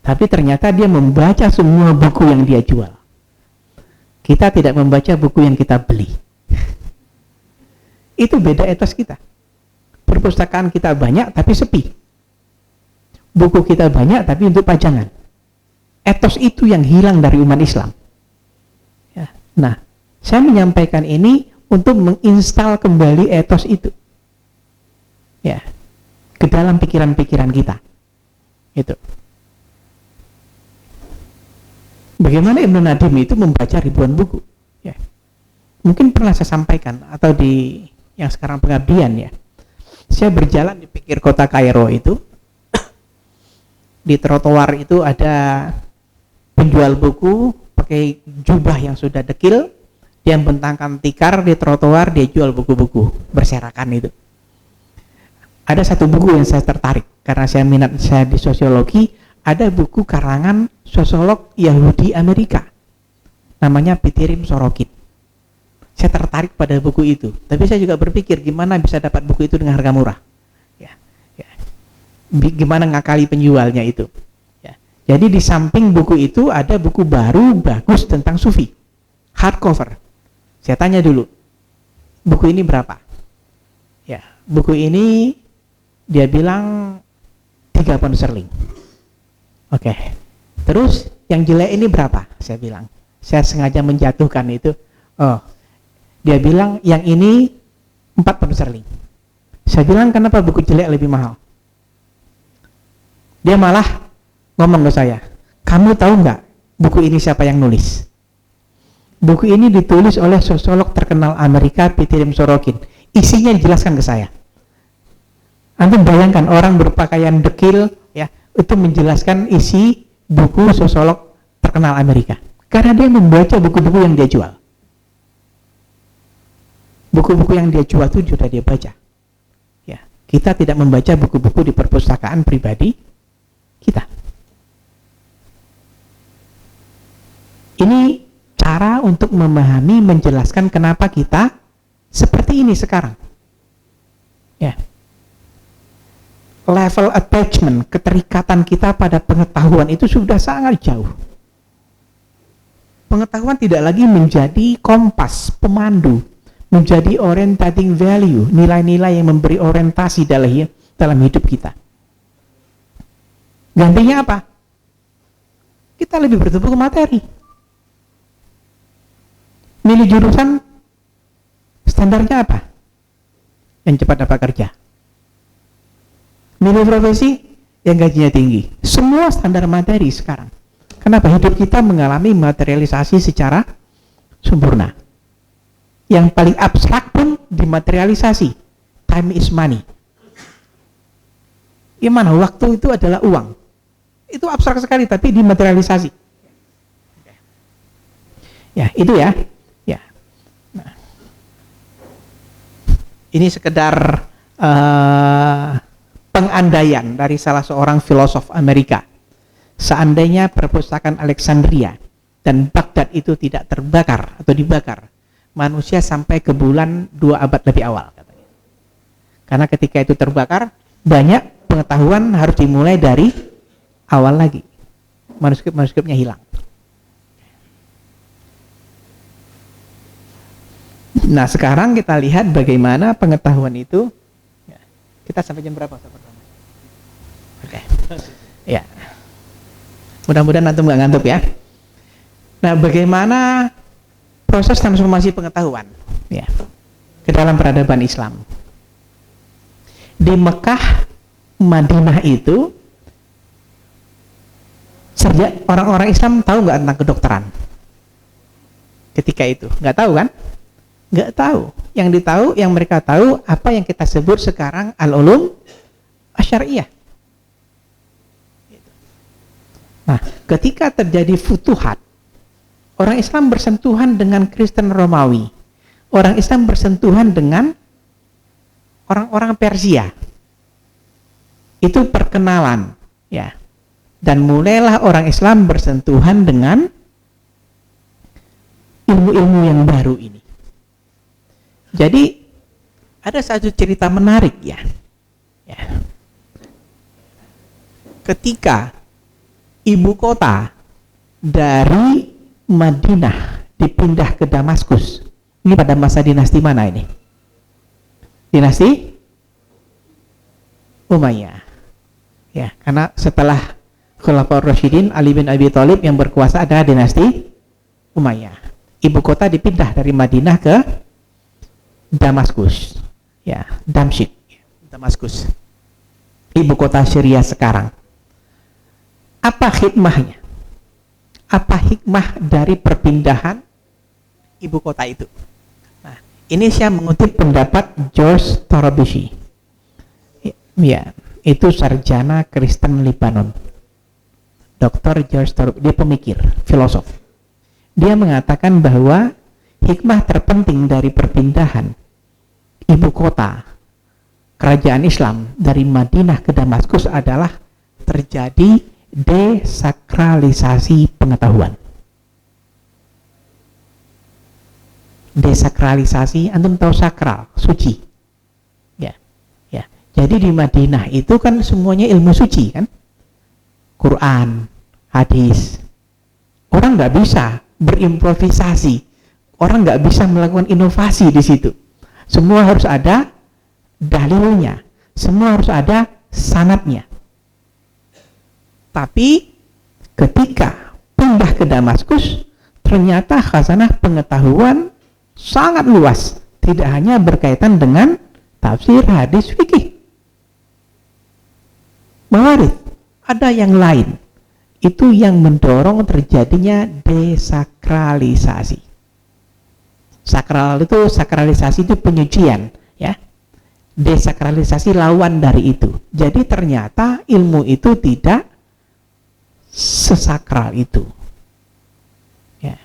Tapi ternyata dia membaca semua buku yang dia jual. Kita tidak membaca buku yang kita beli. Itu beda etos kita. Perpustakaan kita banyak tapi sepi. Buku kita banyak tapi untuk pajangan. Etos itu yang hilang dari umat Islam. Ya. Nah, saya menyampaikan ini untuk menginstal kembali etos itu, ya, ke dalam pikiran-pikiran kita. Itu. Bagaimana Ibnu Nadim itu membaca ribuan buku? Ya. Mungkin pernah saya sampaikan atau di yang sekarang pengabdian, ya. Saya berjalan di pinggir kota Kairo itu. Di trotoar itu ada penjual buku pakai jubah yang sudah dekil, dia membentangkan tikar di trotoar, dia jual buku-buku berserakan itu. Ada satu buku yang saya tertarik karena saya minat saya di sosiologi. Ada buku karangan sosiolog Yahudi Amerika, namanya Pitirim Sorokin. Saya tertarik pada buku itu, tapi saya juga berpikir gimana bisa dapat buku itu dengan harga murah. Gimana ngakali penjualnya itu, ya. Jadi di samping buku itu ada buku baru bagus tentang sufi, hardcover. Saya tanya dulu, buku ini berapa? Ya, buku ini dia bilang 3 pound sterling. Oke. Terus yang jelek ini berapa? Saya bilang. Saya sengaja menjatuhkan itu. Oh, dia bilang yang ini 4 pound sterling. Saya bilang kenapa buku jelek lebih mahal? Dia malah ngomong ke saya, kamu tahu nggak buku ini siapa yang nulis? Buku ini ditulis oleh sosiolog terkenal Amerika, Pitirim Sorokin. Isinya dijelaskan ke saya. Antum bayangkan orang berpakaian dekil, ya, itu menjelaskan isi buku sosiolog terkenal Amerika. Karena dia membaca buku-buku yang dia jual. Buku-buku yang dia jual itu sudah dia baca. Ya, kita tidak membaca buku-buku di perpustakaan pribadi kita. Ini cara untuk memahami, menjelaskan kenapa kita seperti ini sekarang. Ya. Level attachment, keterikatan kita pada pengetahuan itu sudah sangat jauh. Pengetahuan tidak lagi menjadi kompas, pemandu, menjadi orientating value, nilai-nilai yang memberi orientasi dalam hidup kita. Gantinya apa? Kita lebih bertumpu ke materi. Milih jurusan, standarnya apa? Yang cepat dapat kerja. Milih profesi, yang gajinya tinggi. Semua standar materi sekarang. Kenapa? Hidup kita mengalami materialisasi secara sempurna. Yang paling abstrak pun dimaterialisasi. Time is money. Gimana? Waktu itu adalah uang. Itu abstrak sekali, tapi dimaterialisasi. Ya, itu ya. Ya. Nah. Ini sekedar pengandaian dari salah seorang filosof Amerika. Seandainya perpustakaan Alexandria dan Baghdad itu tidak terbakar atau dibakar, manusia sampai ke bulan 2 abad lebih awal, katanya. Karena ketika itu terbakar, banyak pengetahuan harus dimulai dari awal lagi. Manuskrip-manuskripnya hilang. Nah, sekarang kita lihat bagaimana pengetahuan itu. Ya. Kita sampai jam berapa? Oke. Ya. Mudah-mudahan antum nggak ngantuk ya. Nah, bagaimana proses transformasi pengetahuan ya ke dalam peradaban Islam? Di Mekah, Madinah itu sejak orang-orang Islam tahu nggak tentang kedokteran? Ketika itu nggak tahu kan? Nggak tahu. Yang mereka tahu apa yang kita sebut sekarang al-ulum asy-syar'iyyah. Nah, ketika terjadi futuhat, orang Islam bersentuhan dengan Kristen Romawi, orang Islam bersentuhan dengan orang-orang Persia. Itu perkenalan, ya. Dan mulailah orang Islam bersentuhan dengan ilmu-ilmu yang baru ini. Jadi ada satu cerita menarik ya. Ketika ibu kota dari Madinah dipindah ke Damaskus. Ini pada masa dinasti mana ini? Dinasti Umayyah. Ya, karena setelah Khulafaur Rasyidin Ali bin Abi Thalib yang berkuasa adalah dinasti Umayyah. Ibu kota dipindah dari Madinah ke Damaskus. Ya, Damsyik, Damaskus. Ibu kota Syria sekarang. Apa hikmahnya? Apa hikmah dari perpindahan ibu kota itu? Nah, ini saya mengutip pendapat George Tarabishi. Ya, itu sarjana Kristen Lebanon. Dr. George Tarabishi, dia pemikir, filosof. Dia mengatakan bahwa hikmah terpenting dari perpindahan ibu kota kerajaan Islam dari Madinah ke Damaskus adalah terjadi desakralisasi pengetahuan. Desakralisasi, antum tahu sakral, suci. Ya, ya. Jadi di Madinah itu kan semuanya ilmu suci kan, Quran, hadis. Orang nggak bisa berimprovisasi, orang nggak bisa melakukan inovasi di situ. Semua harus ada dalilnya, semua harus ada sanadnya. Tapi ketika pindah ke Damaskus, ternyata khazanah pengetahuan sangat luas, tidak hanya berkaitan dengan tafsir, hadis, fikih, mawarid, ada yang lain. Itu yang mendorong terjadinya desakralisasi. Sakralisasi itu penyucian, ya. Desakralisasi lawan dari itu. Jadi ternyata ilmu itu tidak sesakral itu. Ya.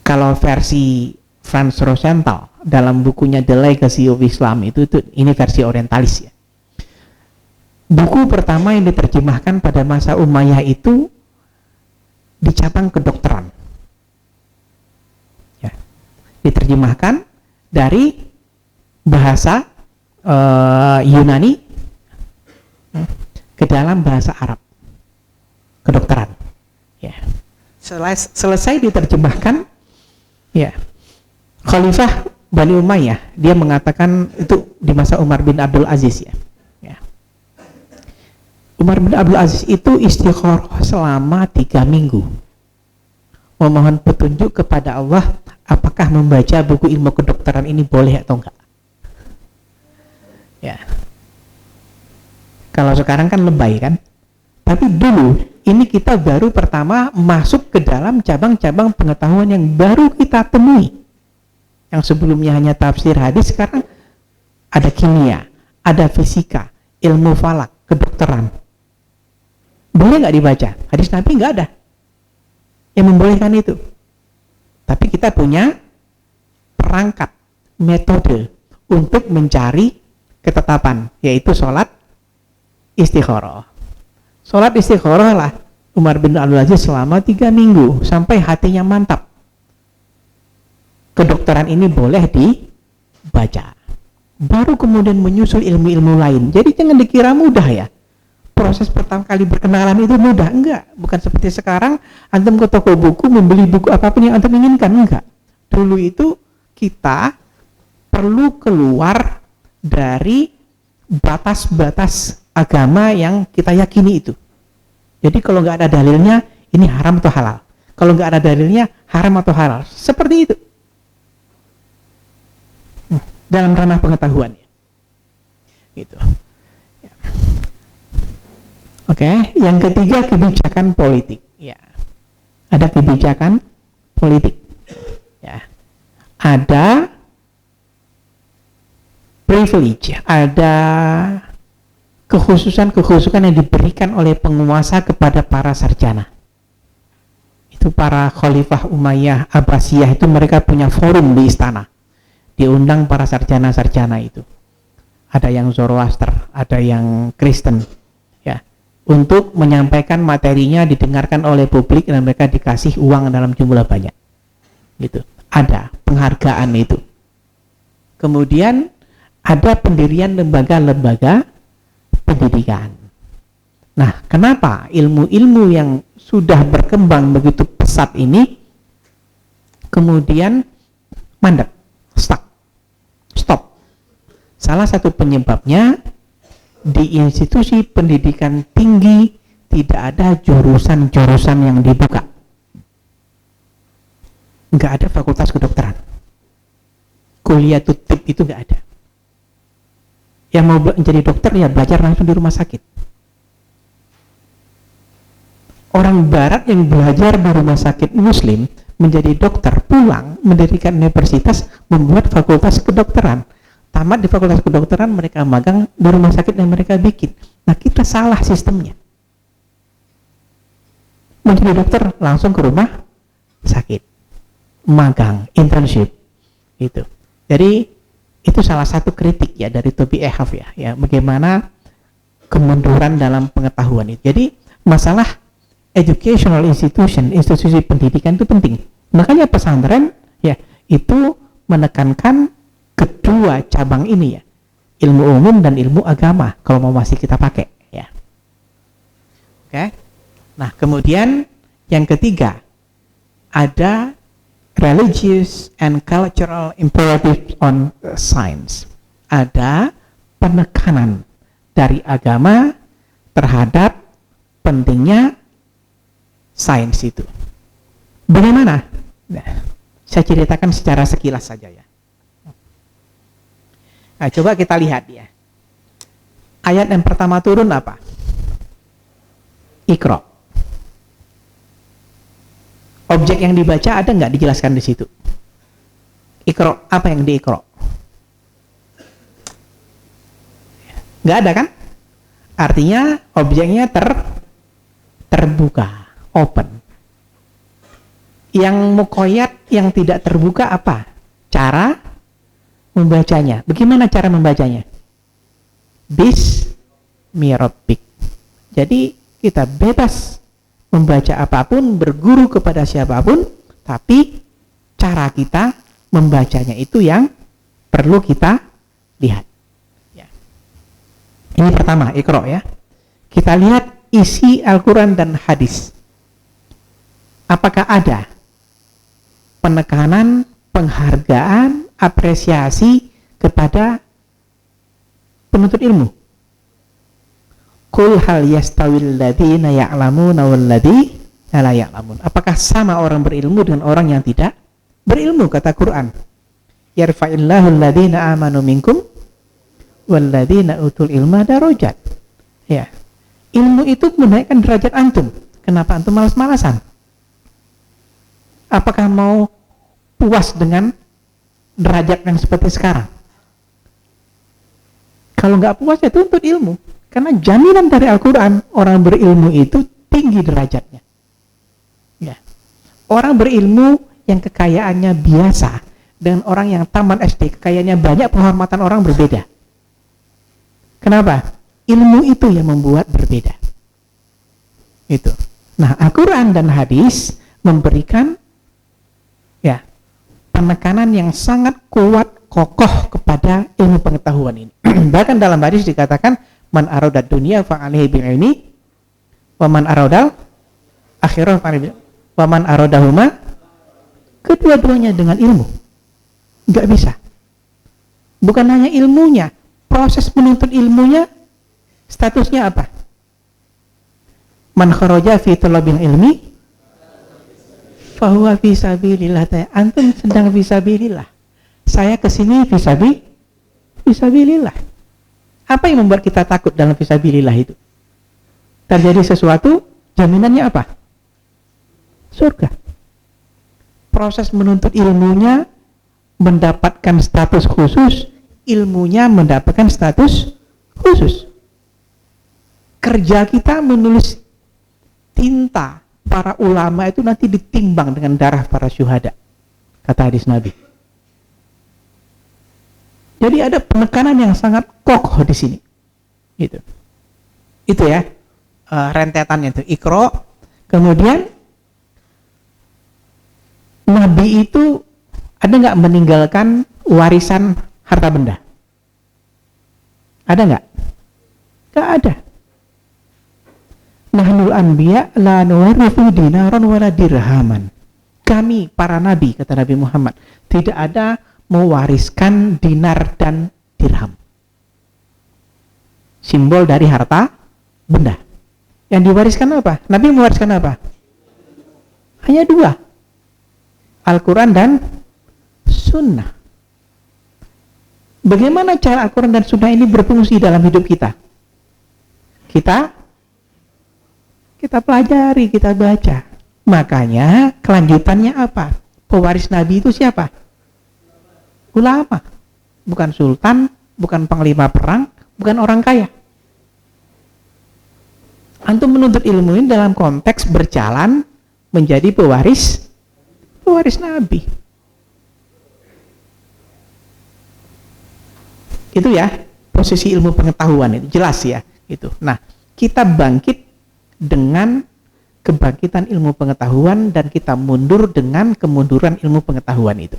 Kalau versi Franz Rosenthal dalam bukunya The Legacy of Islam itu ini versi orientalis ya. Buku pertama yang diterjemahkan pada masa Umayyah itu di cabang kedokteran. Ya. Diterjemahkan dari bahasa Yunani ke dalam bahasa Arab. Kedokteran. Ya. Selesai diterjemahkan, ya. Khalifah Bani Umayyah, dia mengatakan itu di masa Umar bin Abdul Aziz ya. Umar bin Abdul Aziz itu istikharah selama 3 minggu, memohon petunjuk kepada Allah apakah membaca buku ilmu kedokteran ini boleh atau enggak. Ya. Kalau sekarang kan lebay kan, tapi dulu ini kita baru pertama masuk ke dalam cabang-cabang pengetahuan yang baru kita temui. Yang sebelumnya hanya tafsir hadis, sekarang ada kimia, ada fisika, ilmu falak, kedokteran. Boleh nggak dibaca? Hadis Nabi nggak ada yang membolehkan itu. Tapi kita punya perangkat, metode untuk mencari ketetapan, yaitu sholat istikharah. Sholat istikharah lah Umar bin Abdul Aziz selama 3 minggu sampai hatinya mantap. Kedokteran ini boleh dibaca. Baru kemudian menyusul ilmu-ilmu lain. Jadi jangan dikira mudah ya. Proses pertama kali berkenalan itu mudah, enggak. Bukan seperti sekarang antum ke toko buku membeli buku apapun yang antum inginkan, enggak. Dulu itu kita perlu keluar dari batas-batas agama yang kita yakini itu. Jadi kalau nggak ada dalilnya, ini haram atau halal. Kalau nggak ada dalilnya, haram atau halal. Seperti itu. Dalam ranah pengetahuan. Gitu. Ya. Oke, yang ketiga kebijakan politik. Ya. Ada kebijakan politik. Ya. Ada privilege, ada kekhususan-kekhususan yang diberikan oleh penguasa kepada para sarjana. Itu para khalifah Umayyah, Abbasiyah itu mereka punya forum di istana. Diundang para sarjana-sarjana itu. Ada yang Zoroaster, ada yang Kristen, ya, untuk menyampaikan materinya didengarkan oleh publik dan mereka dikasih uang dalam jumlah banyak. Gitu. Ada penghargaan itu. Kemudian ada pendirian lembaga-lembaga pendidikan. Nah, kenapa ilmu-ilmu yang sudah berkembang begitu pesat ini kemudian mandek, stop. Salah satu penyebabnya di institusi pendidikan tinggi tidak ada jurusan-jurusan yang dibuka. Nggak ada fakultas kedokteran. Kuliah tutip itu nggak ada. Yang mau menjadi dokter ya belajar langsung di rumah sakit. Orang barat yang belajar di rumah sakit muslim menjadi dokter, pulang mendirikan universitas, membuat fakultas kedokteran. Tamat di fakultas kedokteran, mereka magang di rumah sakit yang mereka bikin. Nah, kita salah sistemnya. Menjadi dokter langsung ke rumah sakit, magang, internship, itu. Jadi itu salah satu kritik ya dari Toby Ehaf ya, bagaimana kemunduran dalam pengetahuan itu. Jadi masalah educational institution, institusi pendidikan itu penting. Makanya pesantren ya itu menekankan kedua cabang ini ya, ilmu umum dan ilmu agama kalau mau masih kita pakai ya. Oke. Nah, kemudian yang ketiga ada religious and cultural imperative on science. Ada penekanan dari agama terhadap pentingnya sains itu. Bagaimana? Nah, saya ceritakan secara sekilas saja ya. Nah, coba kita lihat ya. Ayat yang pertama turun apa? Iqra. Objek yang dibaca ada nggak dijelaskan di situ? Iqra, apa yang di Iqra? Nggak ada kan? Artinya objeknya terbuka, open. Yang muqayyad, yang tidak terbuka apa? Cara membacanya. Bagaimana cara membacanya? Bismi rabbik. Jadi kita bebas membaca apapun, berguru kepada siapapun, tapi cara kita membacanya itu yang perlu kita lihat. Ya. Ini pertama, Iqra ya. Kita lihat isi Al-Quran dan hadis. Apakah ada penekanan, penghargaan, apresiasi kepada penuntut ilmu? Qul hal yastawil ladzina ya'lamuna wal ladzina la ya'lamun. Apakah sama orang berilmu dengan orang yang tidak berilmu? Kata Quran, yarfa'illahu alladzina amanu minkum wal ladzina utul ilma darajat. Ya. Ilmu itu menaikkan derajat antum. Kenapa antum malas-malasan? Apakah mau puas dengan derajat yang seperti sekarang? Kalau nggak puas ya tuntut ilmu. Karena jaminan dari Al-Quran, orang berilmu itu tinggi derajatnya. Ya. Orang berilmu yang kekayaannya biasa dengan orang yang taman SD, kekayaannya banyak, penghormatan orang berbeda. Kenapa? Ilmu itu yang membuat berbeda. Itu. Nah, Al-Quran dan hadis memberikan ya penekanan yang sangat kuat, kokoh kepada ilmu pengetahuan ini. Bahkan dalam hadis dikatakan, man aradad dunya fa alaihi bil ilmi wa man aradal akhirah fa alaihi wa man aradahuma, kedua-duanya dengan ilmu. Nggak bisa. Bukan hanya ilmunya, proses menuntut ilmunya statusnya apa? Man kharaja fi talabil ilmi fahuwa fi sabilillah. Antum sedang fi sabilillah. Saya kesini fi sabilillah. Apa yang membuat kita takut dalam fi sabilillah itu? Terjadi sesuatu, jaminannya apa? Surga. Proses menuntut ilmunya mendapatkan status khusus, ilmunya mendapatkan status khusus. Kerja kita menulis tinta para ulama itu nanti ditimbang dengan darah para syuhada, kata hadis Nabi. Jadi ada penekanan yang sangat kokoh di sini. Itu ya, rentetannya itu Iqra. Kemudian Nabi itu ada nggak meninggalkan warisan harta benda? Ada nggak? Nggak ada. Nahnul anbiya la nuwarithu dinaron wala dirhaman. Kami para nabi, kata Nabi Muhammad, tidak ada mewariskan dinar dan dirham. Simbol dari harta benda. Yang diwariskan apa? Nabi mewariskan apa? Hanya dua. Al-Quran dan Sunnah. Bagaimana cara Al-Quran dan Sunnah ini berfungsi dalam hidup kita? Kita pelajari, kita baca. Makanya kelanjutannya apa? Pewaris Nabi itu siapa? Ulama. Bukan sultan, bukan panglima perang, bukan orang kaya. Antum menuntut ilmu ini dalam konteks berjalan menjadi pewaris Nabi. Itu ya, posisi ilmu pengetahuan itu jelas ya, itu. Nah, kita bangkit dengan kebangkitan ilmu pengetahuan dan kita mundur dengan kemunduran ilmu pengetahuan itu.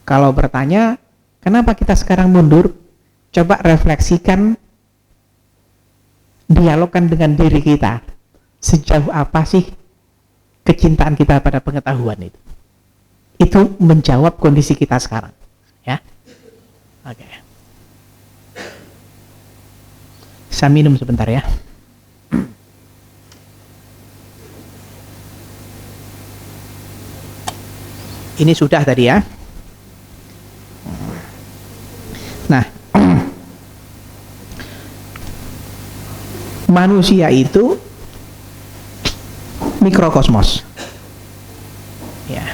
Kalau bertanya, kenapa kita sekarang mundur? Coba refleksikan, dialogkan dengan diri kita. Sejauh apa sih kecintaan kita pada pengetahuan itu? Itu menjawab kondisi kita sekarang, ya. Oke. Saya minum sebentar ya. Ini sudah tadi ya. Nah, manusia itu mikrokosmos. Ya.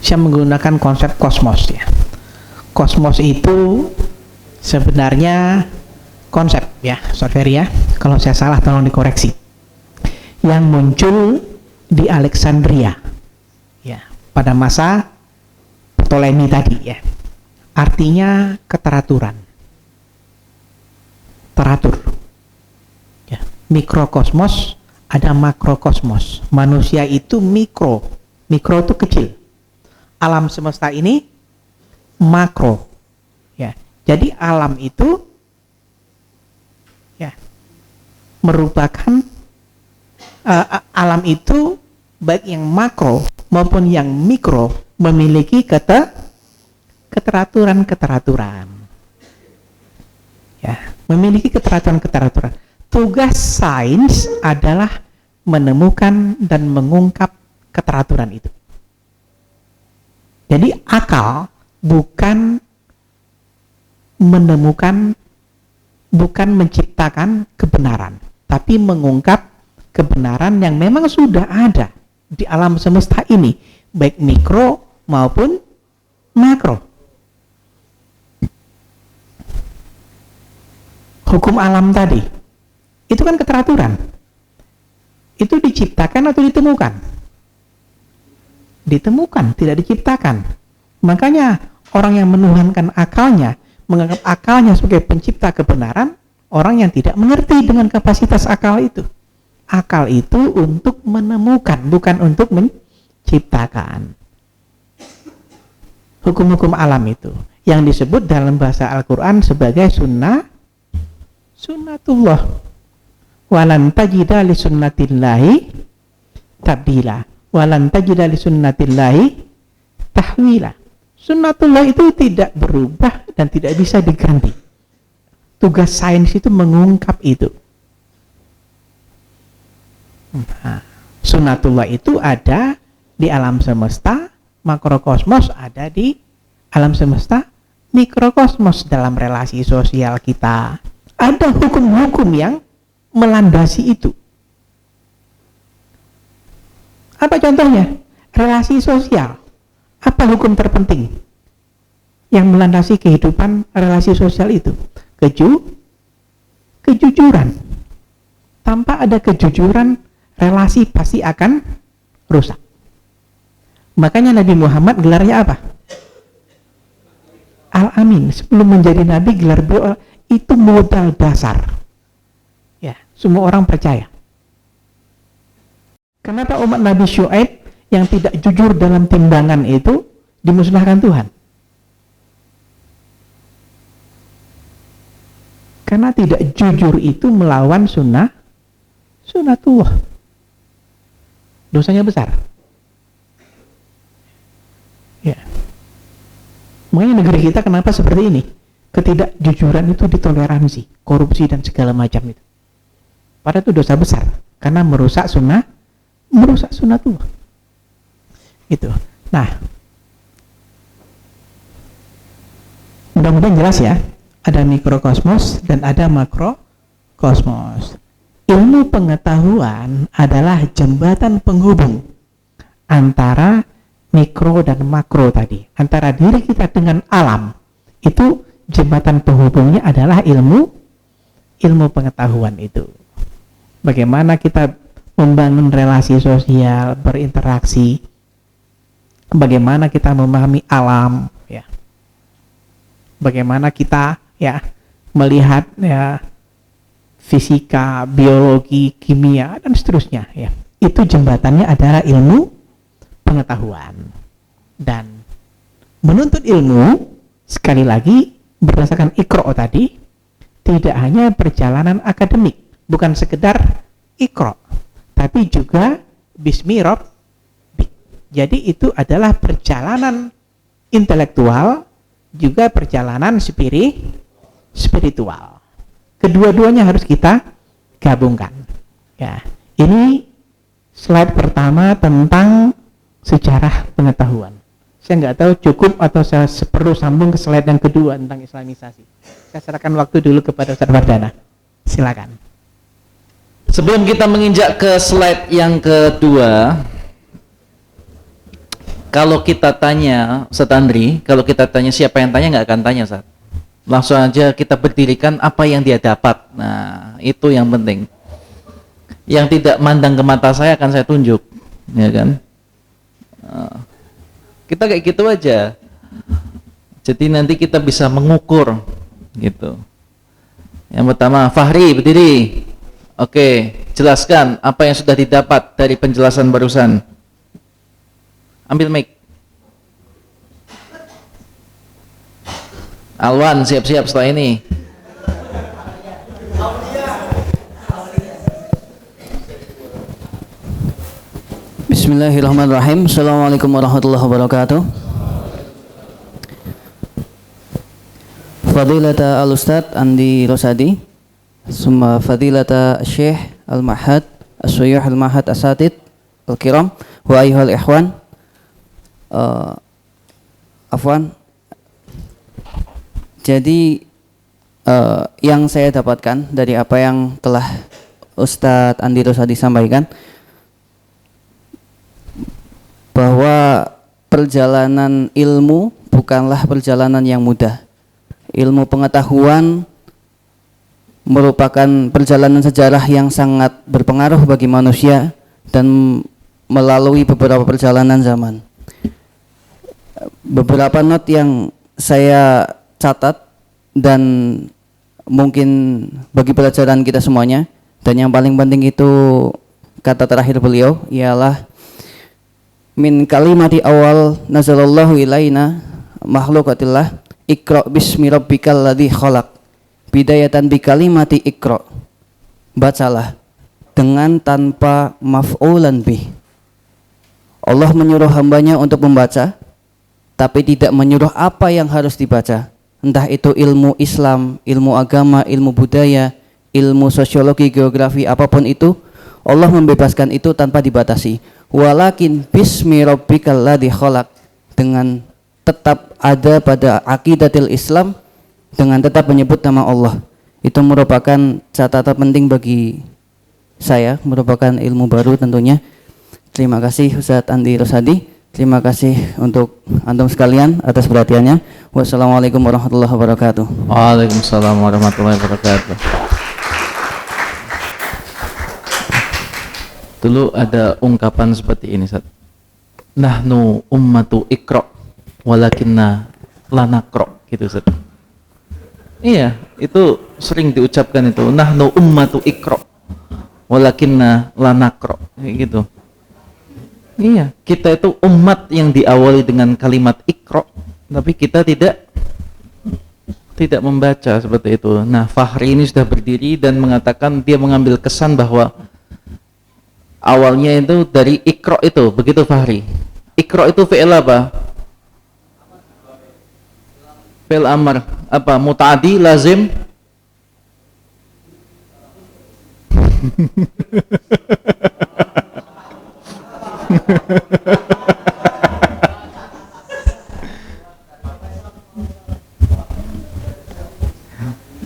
Saya menggunakan konsep kosmos ya. Kosmos itu sebenarnya konsep ya, Sorry ya. Kalau saya salah tolong dikoreksi. Yang muncul di Alexandria. Ya, pada masa Ptolemy tadi ya. Artinya keteraturan. Teratur. Ya, mikrokosmos, ada makrokosmos. Manusia itu mikro. Mikro itu kecil. Alam semesta ini makro. Ya. Jadi alam itu ya merupakan alam itu baik yang makro maupun yang mikro memiliki keteraturan. Ya, memiliki keteraturan. Tugas sains adalah menemukan dan mengungkap keteraturan itu. Jadi akal bukan menemukan, bukan menciptakan kebenaran, tapi mengungkap kebenaran yang memang sudah ada di alam semesta ini, baik mikro maupun makro. Hukum alam tadi, itu kan keteraturan. Itu diciptakan atau ditemukan? Ditemukan, tidak diciptakan. Makanya orang yang menuhankan akalnya, menganggap akalnya sebagai pencipta kebenaran, orang yang tidak mengerti dengan kapasitas akal itu. Akal itu untuk menemukan, bukan untuk menciptakan. Hukum-hukum alam itu yang disebut dalam bahasa Al-Quran sebagai sunnatullah. Walan tajida li sunnatillahi tabdila. Walan tajida li sunnatillahi tahwila. Sunnatullah itu tidak berubah dan tidak bisa diganti. Tugas sains itu mengungkap itu. Nah, sunnatullah itu ada di alam semesta, makrokosmos ada di alam semesta, mikrokosmos. Dalam relasi sosial kita ada hukum-hukum yang melandasi itu. Apa contohnya? Relasi sosial. Apa hukum terpenting yang melandasi kehidupan relasi sosial itu? Kejujuran. Tanpa ada kejujuran, relasi pasti akan rusak. Makanya Nabi Muhammad gelarnya apa? Al-Amin. Sebelum menjadi Nabi, gelar beliau itu modal dasar. Ya, semua orang percaya. Kenapa umat Nabi Syuaib yang tidak jujur dalam timbangan itu dimusnahkan Tuhan? Karena tidak jujur itu melawan sunnatullah. Dosanya besar. Ya. Makanya negeri kita kenapa seperti ini? Ketidakjujuran itu ditoleransi, korupsi dan segala macam itu. Padahal itu dosa besar karena merusak sunnatullah. Itu. Nah, mudah-mudahan jelas ya. Ada mikrokosmos dan ada makrokosmos. Ilmu pengetahuan adalah jembatan penghubung antara mikro dan makro tadi, antara diri kita dengan alam. Itu jembatan penghubungnya adalah ilmu pengetahuan itu. Bagaimana kita membangun relasi sosial, berinteraksi, bagaimana kita memahami alam, ya. Bagaimana kita melihat fisika, biologi, kimia dan seterusnya, ya. Itu jembatannya adalah ilmu pengetahuan. Dan menuntut ilmu sekali lagi berdasarkan Iqra tadi tidak hanya perjalanan akademik, bukan sekedar Iqra, tapi juga Bismi Rabbik. Jadi itu adalah perjalanan intelektual juga perjalanan spiritual. Kedua-duanya harus kita gabungkan. Ya, ini slide pertama tentang sejarah pengetahuan. Saya nggak tahu cukup atau saya perlu sambung ke slide yang kedua tentang Islamisasi. Saya serahkan waktu dulu kepada Ustaz Fardana. Silakan. Sebelum kita menginjak ke slide yang kedua, kalau kita tanya Ustaz Andri, kalau kita tanya siapa yang tanya, nggak akan tanya Ustaz. Langsung aja kita berdirikan apa yang dia dapat. Nah, itu yang penting. Yang tidak mandang ke mata saya akan saya tunjuk, ya kan? Kita kayak gitu aja. Jadi nanti kita bisa mengukur, gitu. Yang pertama, Fahri berdiri. Oke, jelaskan apa yang sudah didapat dari penjelasan barusan. Ambil mic. Alwan, siap-siap setelah ini. Bismillahirrahmanirrahim. Assalamualaikum warahmatullahi wabarakatuh. Fadilata al-Ustadz Andi Rosadi, summa Fadilata Syekh Al-Mahad As-Suyuh Al-Mahad Asatid Al-Kiram, wa ayyuhal ikhwan. Afwan. Jadi yang saya dapatkan dari apa yang telah Ustadz Andi Rosadi sampaikan, bahwa perjalanan ilmu bukanlah perjalanan yang mudah. Ilmu pengetahuan merupakan perjalanan sejarah yang sangat berpengaruh bagi manusia dan melalui beberapa perjalanan zaman. Beberapa not yang saya catat dan mungkin bagi pelajaran kita semuanya, dan yang paling penting itu kata terakhir beliau ialah min kalimati awal nazalallahu ilaina makhluqatillah iqra bismi rabbikal ladzi khalaq bidayatan bi kalimati iqra. Bacalah dengan tanpa maf'ulan bih. Allah menyuruh hambanya untuk membaca tapi tidak menyuruh apa yang harus dibaca. Entah itu ilmu Islam, ilmu agama, ilmu budaya, ilmu sosiologi, geografi, apapun itu, Allah membebaskan itu tanpa dibatasi. Walakin bismi rabbikal ladzi khalaq, dengan tetap ada pada aqidatil Islam, dengan tetap menyebut nama Allah. Itu merupakan catatan penting bagi saya, merupakan ilmu baru tentunya. Terima kasih Ustadz Andi Rosadi. Terima kasih untuk antum sekalian atas perhatiannya. Wassalamualaikum warahmatullahi wabarakatuh. Waalaikumsalam warahmatullahi wabarakatuh. Dulu ada ungkapan seperti ini, Ustaz. Nahnu ummatu iqra walakinna la naqra, gitu, Ustaz. Iya, itu sering diucapkan itu. Nahnu ummatu iqra walakinna la naqra, gitu. Iya, kita itu umat yang diawali dengan kalimat iqra, tapi kita tidak membaca seperti itu. Nah, Fahri ini sudah berdiri dan mengatakan dia mengambil kesan bahwa awalnya itu dari iqra itu, begitu Fahri. Iqra itu fi'il apa? Fi'il amr, apa? Muta'addi, lazim?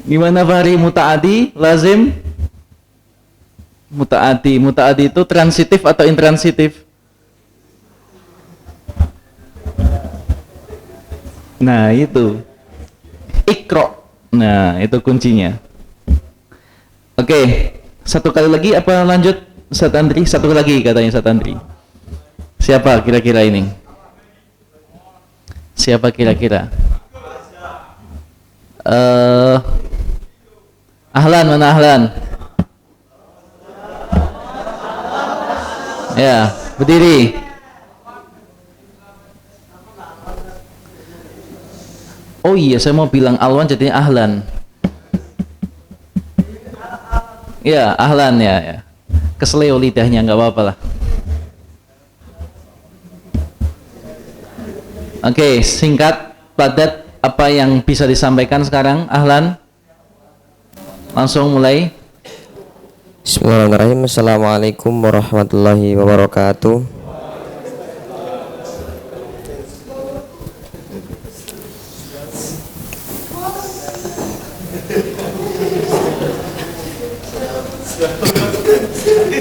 Gimana Fahri? Muta'addi, lazim? Muta'addi itu transitif atau intransitif? Nah, itu Iqra. Nah, itu kuncinya. Oke, satu kali lagi apa lanjut Ustaz Andri? Satu lagi katanya Ustaz Andri. Siapa kira-kira ini? Siapa kira-kira? Ahlan, mana Ahlan? Ya, berdiri. Oh iya, saya mau bilang Alwan jadinya Ahlan. Ya, Ahlan ya. Kesleo lidahnya, nggak apa-apa lah. Oke, singkat, padat, apa yang bisa disampaikan sekarang, Ahlan? Langsung mulai. Bismillahirrahmanirrahim. Assalamualaikum warahmatullahi wabarakatuh.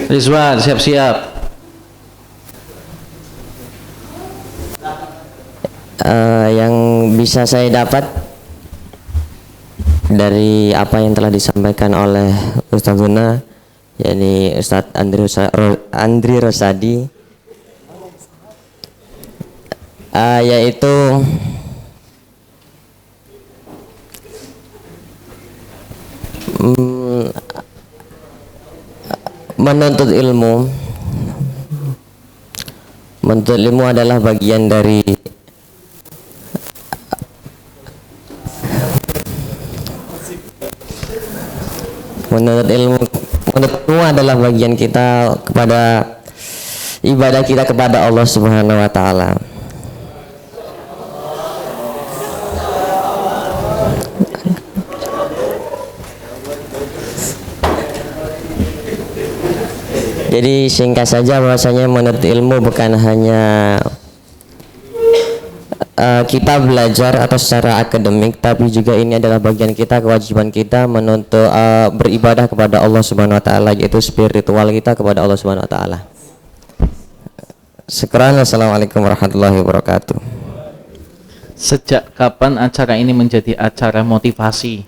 Rizwan, siap-siap. Yang bisa saya dapat dari apa yang telah disampaikan oleh Ustazuna, yakni Ustadz Andri Rosadi, yaitu menuntut ilmu adalah bagian dari menuntut ilmu adalah bagian kita kepada ibadah kita kepada Allah Subhanahu wa taala. Jadi singkat saja bahwasanya menuntut ilmu bukan hanya kita belajar atau secara akademik, tapi juga ini adalah bagian kita, kewajiban kita menuntut beribadah kepada Allah Subhanahu wa taala, yaitu spiritual kita kepada Allah Subhanahu wa taala. Sekian, assalamualaikum warahmatullahi wabarakatuh. Sejak kapan acara ini menjadi acara motivasi?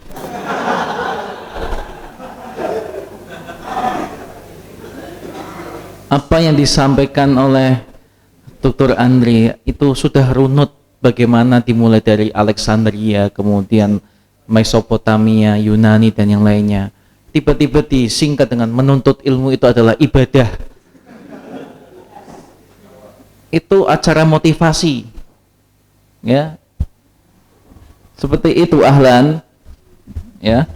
Apa yang disampaikan oleh Dr. Andri itu sudah runut, bagaimana dimulai dari Alexandria, kemudian Mesopotamia, Yunani dan yang lainnya. Tiba-tiba disingkat dengan menuntut ilmu itu adalah ibadah. Itu acara motivasi. Ya. Seperti itu Ahlan. Ya.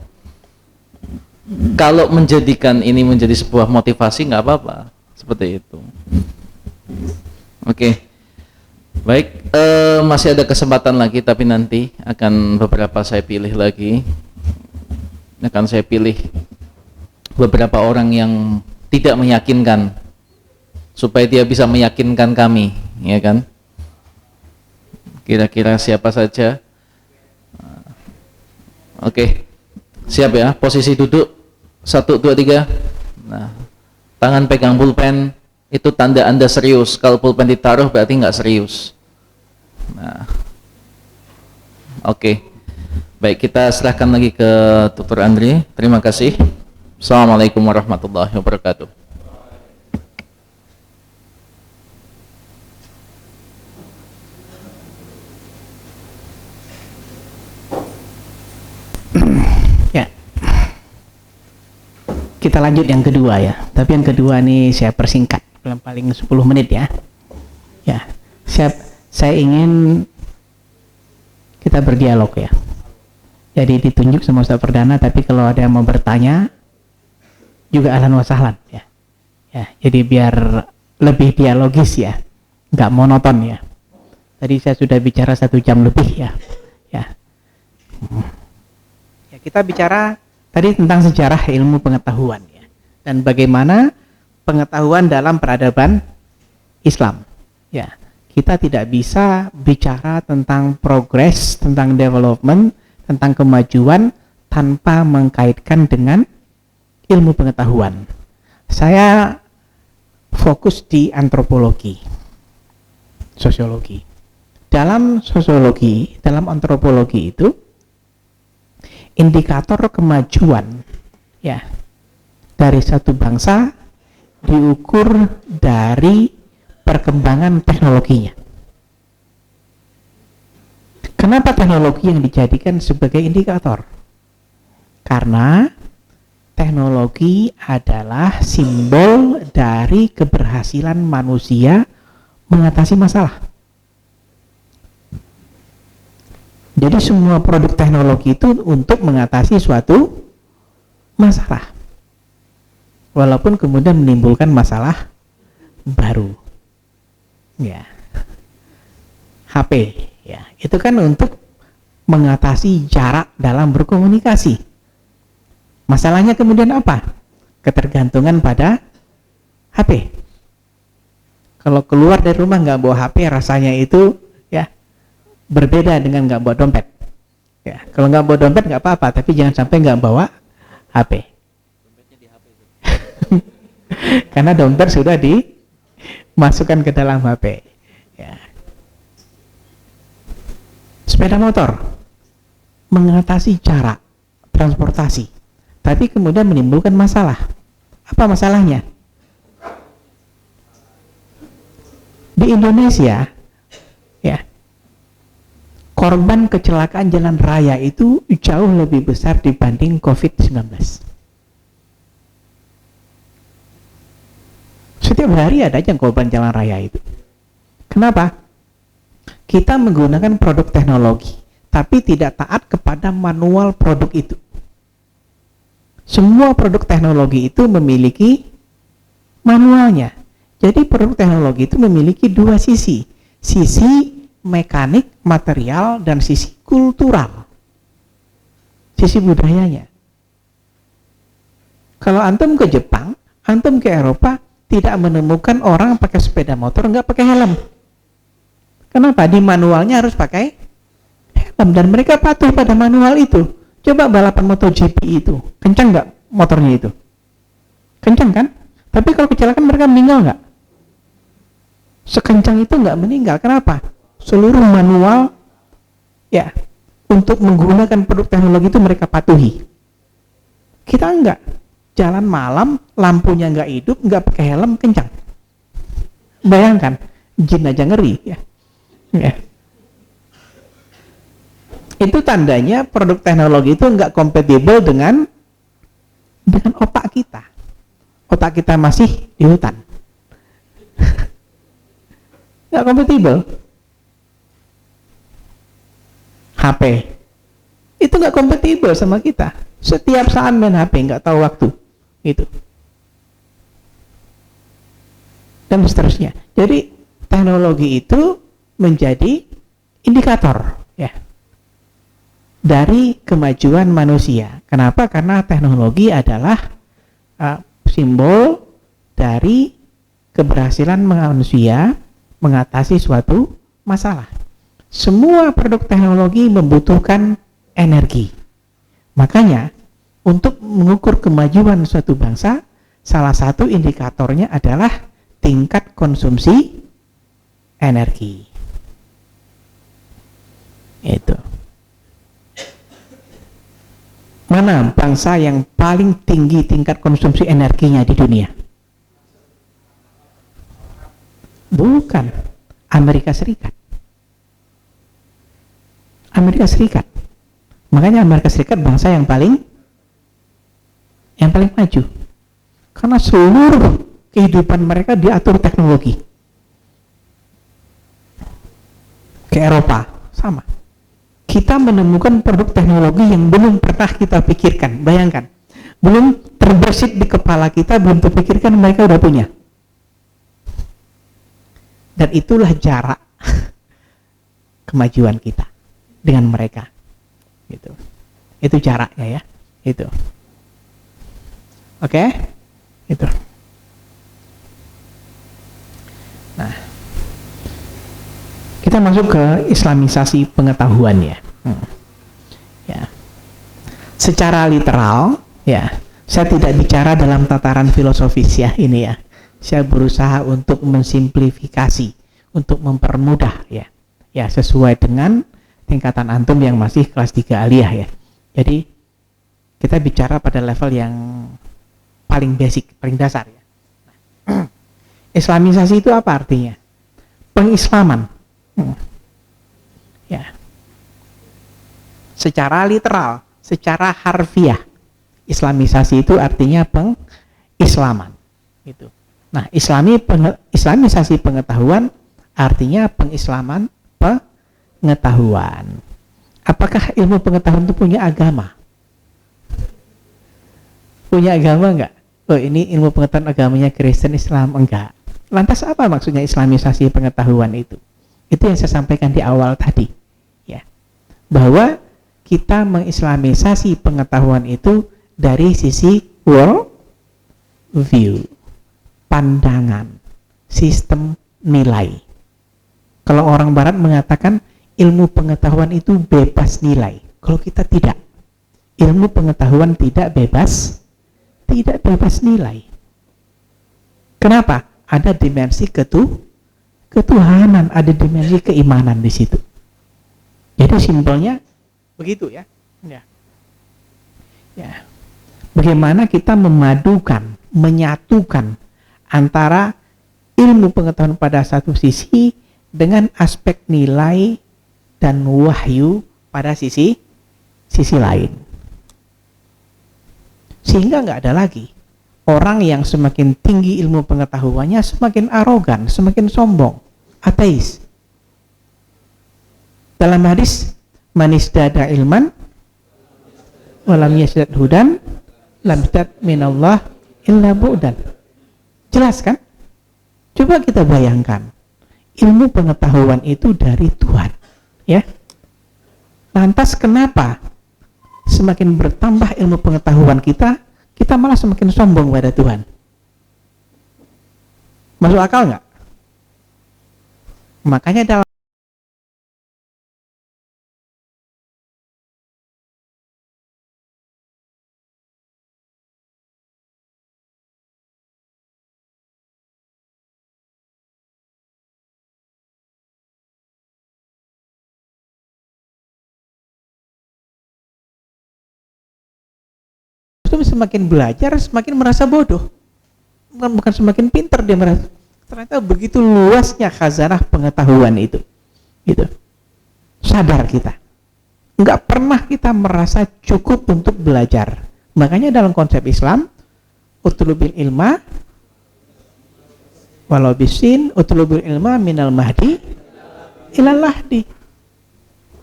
Kalau menjadikan ini menjadi sebuah motivasi nggak apa-apa. Seperti itu. Oke. Baik, masih ada kesempatan lagi, tapi nanti akan beberapa saya pilih lagi. Akan saya pilih beberapa orang yang tidak meyakinkan, supaya dia bisa meyakinkan kami, ya kan? Kira-kira siapa saja? Oke, siap ya? Posisi duduk, 1, 2, 3. Nah, tangan pegang pulpen, itu tanda Anda serius. Kalau pulpen ditaruh berarti nggak serius. Nah, oke. Baik, kita serahkan lagi ke Dr. Andri. Terima kasih. Assalamualaikum warahmatullahi wabarakatuh. Ya. Kita lanjut yang kedua ya. Tapi yang kedua nih saya persingkat, paling 10 menit ya. Ya. Saya ingin kita berdialog ya. Jadi ditunjuk sama Ustaz Perdana, tapi kalau ada yang mau bertanya juga ahlan wa sahlan ya. Ya, jadi biar lebih dialogis ya. Nggak monoton ya. Tadi saya sudah bicara 1 jam lebih ya. Ya. Ya, kita bicara tadi tentang sejarah ilmu pengetahuan ya, dan bagaimana pengetahuan dalam peradaban Islam. Ya, kita tidak bisa bicara tentang progres, tentang development, tentang kemajuan tanpa mengkaitkan dengan ilmu pengetahuan. Saya fokus di antropologi, sosiologi. Dalam sosiologi, dalam antropologi itu indikator kemajuan ya dari satu bangsa diukur dari perkembangan teknologinya. Kenapa teknologi yang dijadikan sebagai indikator? Karena teknologi adalah simbol dari keberhasilan manusia mengatasi masalah. Jadi semua produk teknologi itu untuk mengatasi suatu masalah, walaupun kemudian menimbulkan masalah baru. Ya, HP ya, itu kan untuk mengatasi jarak dalam berkomunikasi. Masalahnya kemudian apa? Ketergantungan pada HP. Kalau keluar dari rumah nggak bawa HP, rasanya itu ya berbeda dengan nggak bawa dompet. Ya, kalau nggak bawa dompet nggak apa-apa, tapi jangan sampai nggak bawa HP. Karena dompet sudah dimasukkan ke dalam HP. Ya. Sepeda motor mengatasi jarak transportasi, tapi kemudian menimbulkan masalah. Apa masalahnya? Di Indonesia, ya, korban kecelakaan jalan raya itu jauh lebih besar dibanding COVID-19. Setiap hari ada aja korban jalan raya itu. Kenapa? Kita menggunakan produk teknologi, tapi tidak taat kepada manual produk itu. Semua produk teknologi itu memiliki manualnya. Jadi produk teknologi itu memiliki dua sisi. Sisi mekanik, material, dan sisi kultural. Sisi budayanya. Kalau antum ke Jepang, antum ke Eropa, tidak menemukan orang pakai sepeda motor nggak pakai helm. Kenapa? Di manualnya harus pakai helm, dan mereka patuh pada manual itu. Coba balapan MotoGP itu, kencang nggak motornya itu? Kencang kan? Tapi kalau kecelakaan mereka meninggal nggak? Sekencang itu nggak meninggal. Kenapa? Seluruh manual ya untuk menggunakan produk teknologi itu mereka patuhi. Kita enggak. Jalan malam, lampunya nggak hidup, nggak pakai helm, kencang. Bayangkan, jin aja ngeri ya. Ya. Itu tandanya produk teknologi itu nggak kompatibel dengan otak kita. Otak kita masih di hutan. Nggak kompatibel. HP itu nggak kompatibel sama kita. Setiap saat main HP, nggak tahu waktu. Gitu. Dan seterusnya. Jadi teknologi itu menjadi indikator ya dari kemajuan manusia. Kenapa? Karena teknologi adalah simbol dari keberhasilan manusia mengatasi suatu masalah. Semua produk teknologi membutuhkan energi. Makanya untuk mengukur kemajuan suatu bangsa, salah satu indikatornya adalah tingkat konsumsi energi. Itu. Mana bangsa yang paling tinggi tingkat konsumsi energinya di dunia? Bukan. Amerika Serikat. Amerika Serikat. Makanya Amerika Serikat bangsa yang paling maju. Karena seluruh kehidupan mereka diatur teknologi. Ke Eropa, sama. Kita menemukan produk teknologi yang belum pernah kita pikirkan. Bayangkan, belum terbersit di kepala kita, belum terpikirkan, mereka udah punya. Dan itulah jarak kemajuan kita dengan mereka. Gitu. Itu jaraknya ya. Itu. Oke? Itu. Nah, kita masuk ke islamisasi pengetahuan ya. Ya. Secara literal, ya, saya tidak bicara dalam tataran filosofis ya ini ya. Saya berusaha untuk mensimplifikasi, untuk mempermudah ya. Ya, sesuai dengan tingkatan antum yang masih kelas 3 aliyah ya. Jadi kita bicara pada level yang paling basic, paling dasar ya. Islamisasi itu apa artinya? Pengislaman. Ya. Secara literal, secara harfiah, islamisasi itu artinya pengislaman. Gitu. Nah, islamisasi pengetahuan artinya pengislaman pengetahuan. Apakah ilmu pengetahuan itu punya agama? Punya agama enggak? Oh, ini ilmu pengetahuan agamanya Kristen, Islam, enggak. Lantas apa maksudnya islamisasi pengetahuan itu? Itu yang saya sampaikan di awal tadi. Ya. Bahwa kita mengislamisasi pengetahuan itu dari sisi world view, pandangan, sistem nilai. Kalau orang barat mengatakan ilmu pengetahuan itu bebas nilai. Kalau kita tidak. Ilmu pengetahuan tidak bebas nilai. Kenapa? Ada dimensi ketuhanan, ada dimensi keimanan di situ. Jadi simpelnya begitu ya. Ya. Bagaimana kita memadukan, menyatukan antara ilmu pengetahuan pada satu sisi dengan aspek nilai dan wahyu pada sisi lain. Sehingga nggak ada lagi orang yang semakin tinggi ilmu pengetahuannya semakin arogan, semakin sombong, ateis. Dalam hadis, man istada ilman walam yasdad hudan lam yasdad minallah illa bu'dan. Jelas kan? Coba kita bayangkan, ilmu pengetahuan itu dari Tuhan, ya. Lantas kenapa semakin bertambah ilmu pengetahuan kita malah semakin sombong pada Tuhan? Masuk akal nggak? Makanya dalam semakin belajar semakin merasa bodoh, bukan semakin pintar, dia merasa ternyata begitu luasnya khazanah pengetahuan itu. Gitu. Sadar kita nggak pernah kita merasa cukup untuk belajar. Makanya dalam konsep Islam, utlubil ilma walau bisin, utlubil ilma minal mahdi ilal lahdi.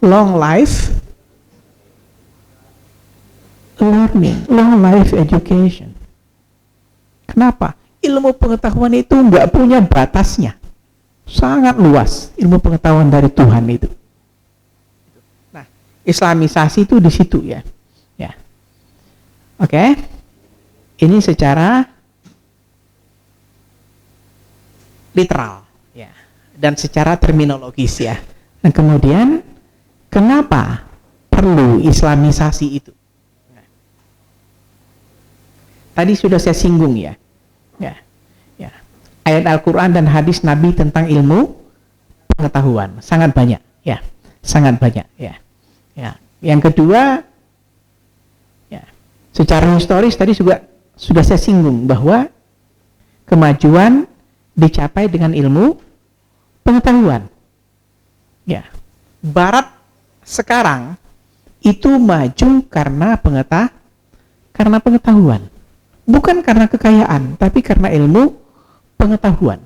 Long life learning, long life education. Kenapa? Ilmu pengetahuan itu nggak punya batasnya. sangat luas ilmu pengetahuan dari Tuhan itu. Nah, Islamisasi itu di situ ya. Ya. Oke. Ini secara literal ya, dan secara terminologis ya. Dan kemudian kenapa perlu Islamisasi itu? Nah, tadi sudah saya singgung ya. Ya. Ya. Ayat Al-Qur'an dan hadis Nabi tentang ilmu pengetahuan sangat banyak ya. Sangat banyak ya. Ya. Yang kedua ya, secara historis tadi juga sudah saya singgung bahwa kemajuan dicapai dengan ilmu pengetahuan. Ya, Barat sekarang itu maju karena pengetahuan, bukan karena kekayaan, tapi karena ilmu pengetahuan.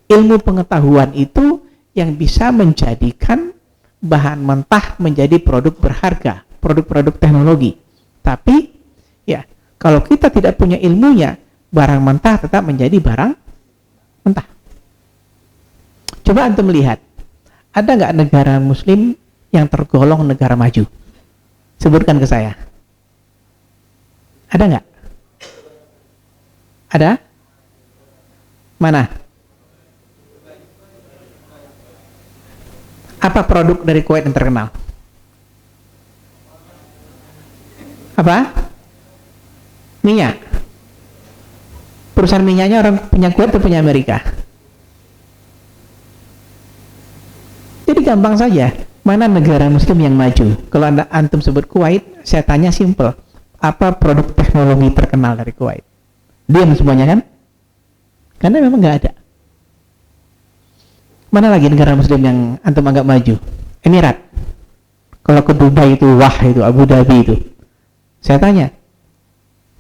Ilmu pengetahuan itu yang bisa menjadikan bahan mentah menjadi produk berharga, produk-produk teknologi. Tapi, ya, kalau kita tidak punya ilmunya, barang mentah tetap menjadi barang mentah. Coba antum melihat, ada nggak negara Muslim yang tergolong negara maju? Sebutkan ke saya. Ada nggak? Ada? Mana? Apa produk dari Kuwait yang terkenal? Apa? Minyak. Perusahaan minyaknya orang punya Kuwait atau punya Amerika? Jadi gampang saja, mana negara Muslim yang maju? Kalau anda antum sebut Kuwait, saya tanya simple, apa produk teknologi terkenal dari Kuwait? Diam semuanya kan? Karena memang nggak ada. Mana lagi negara Muslim yang antum anggap maju? Emirat. Kalau ke Dubai itu, wah itu Abu Dhabi itu. Saya tanya,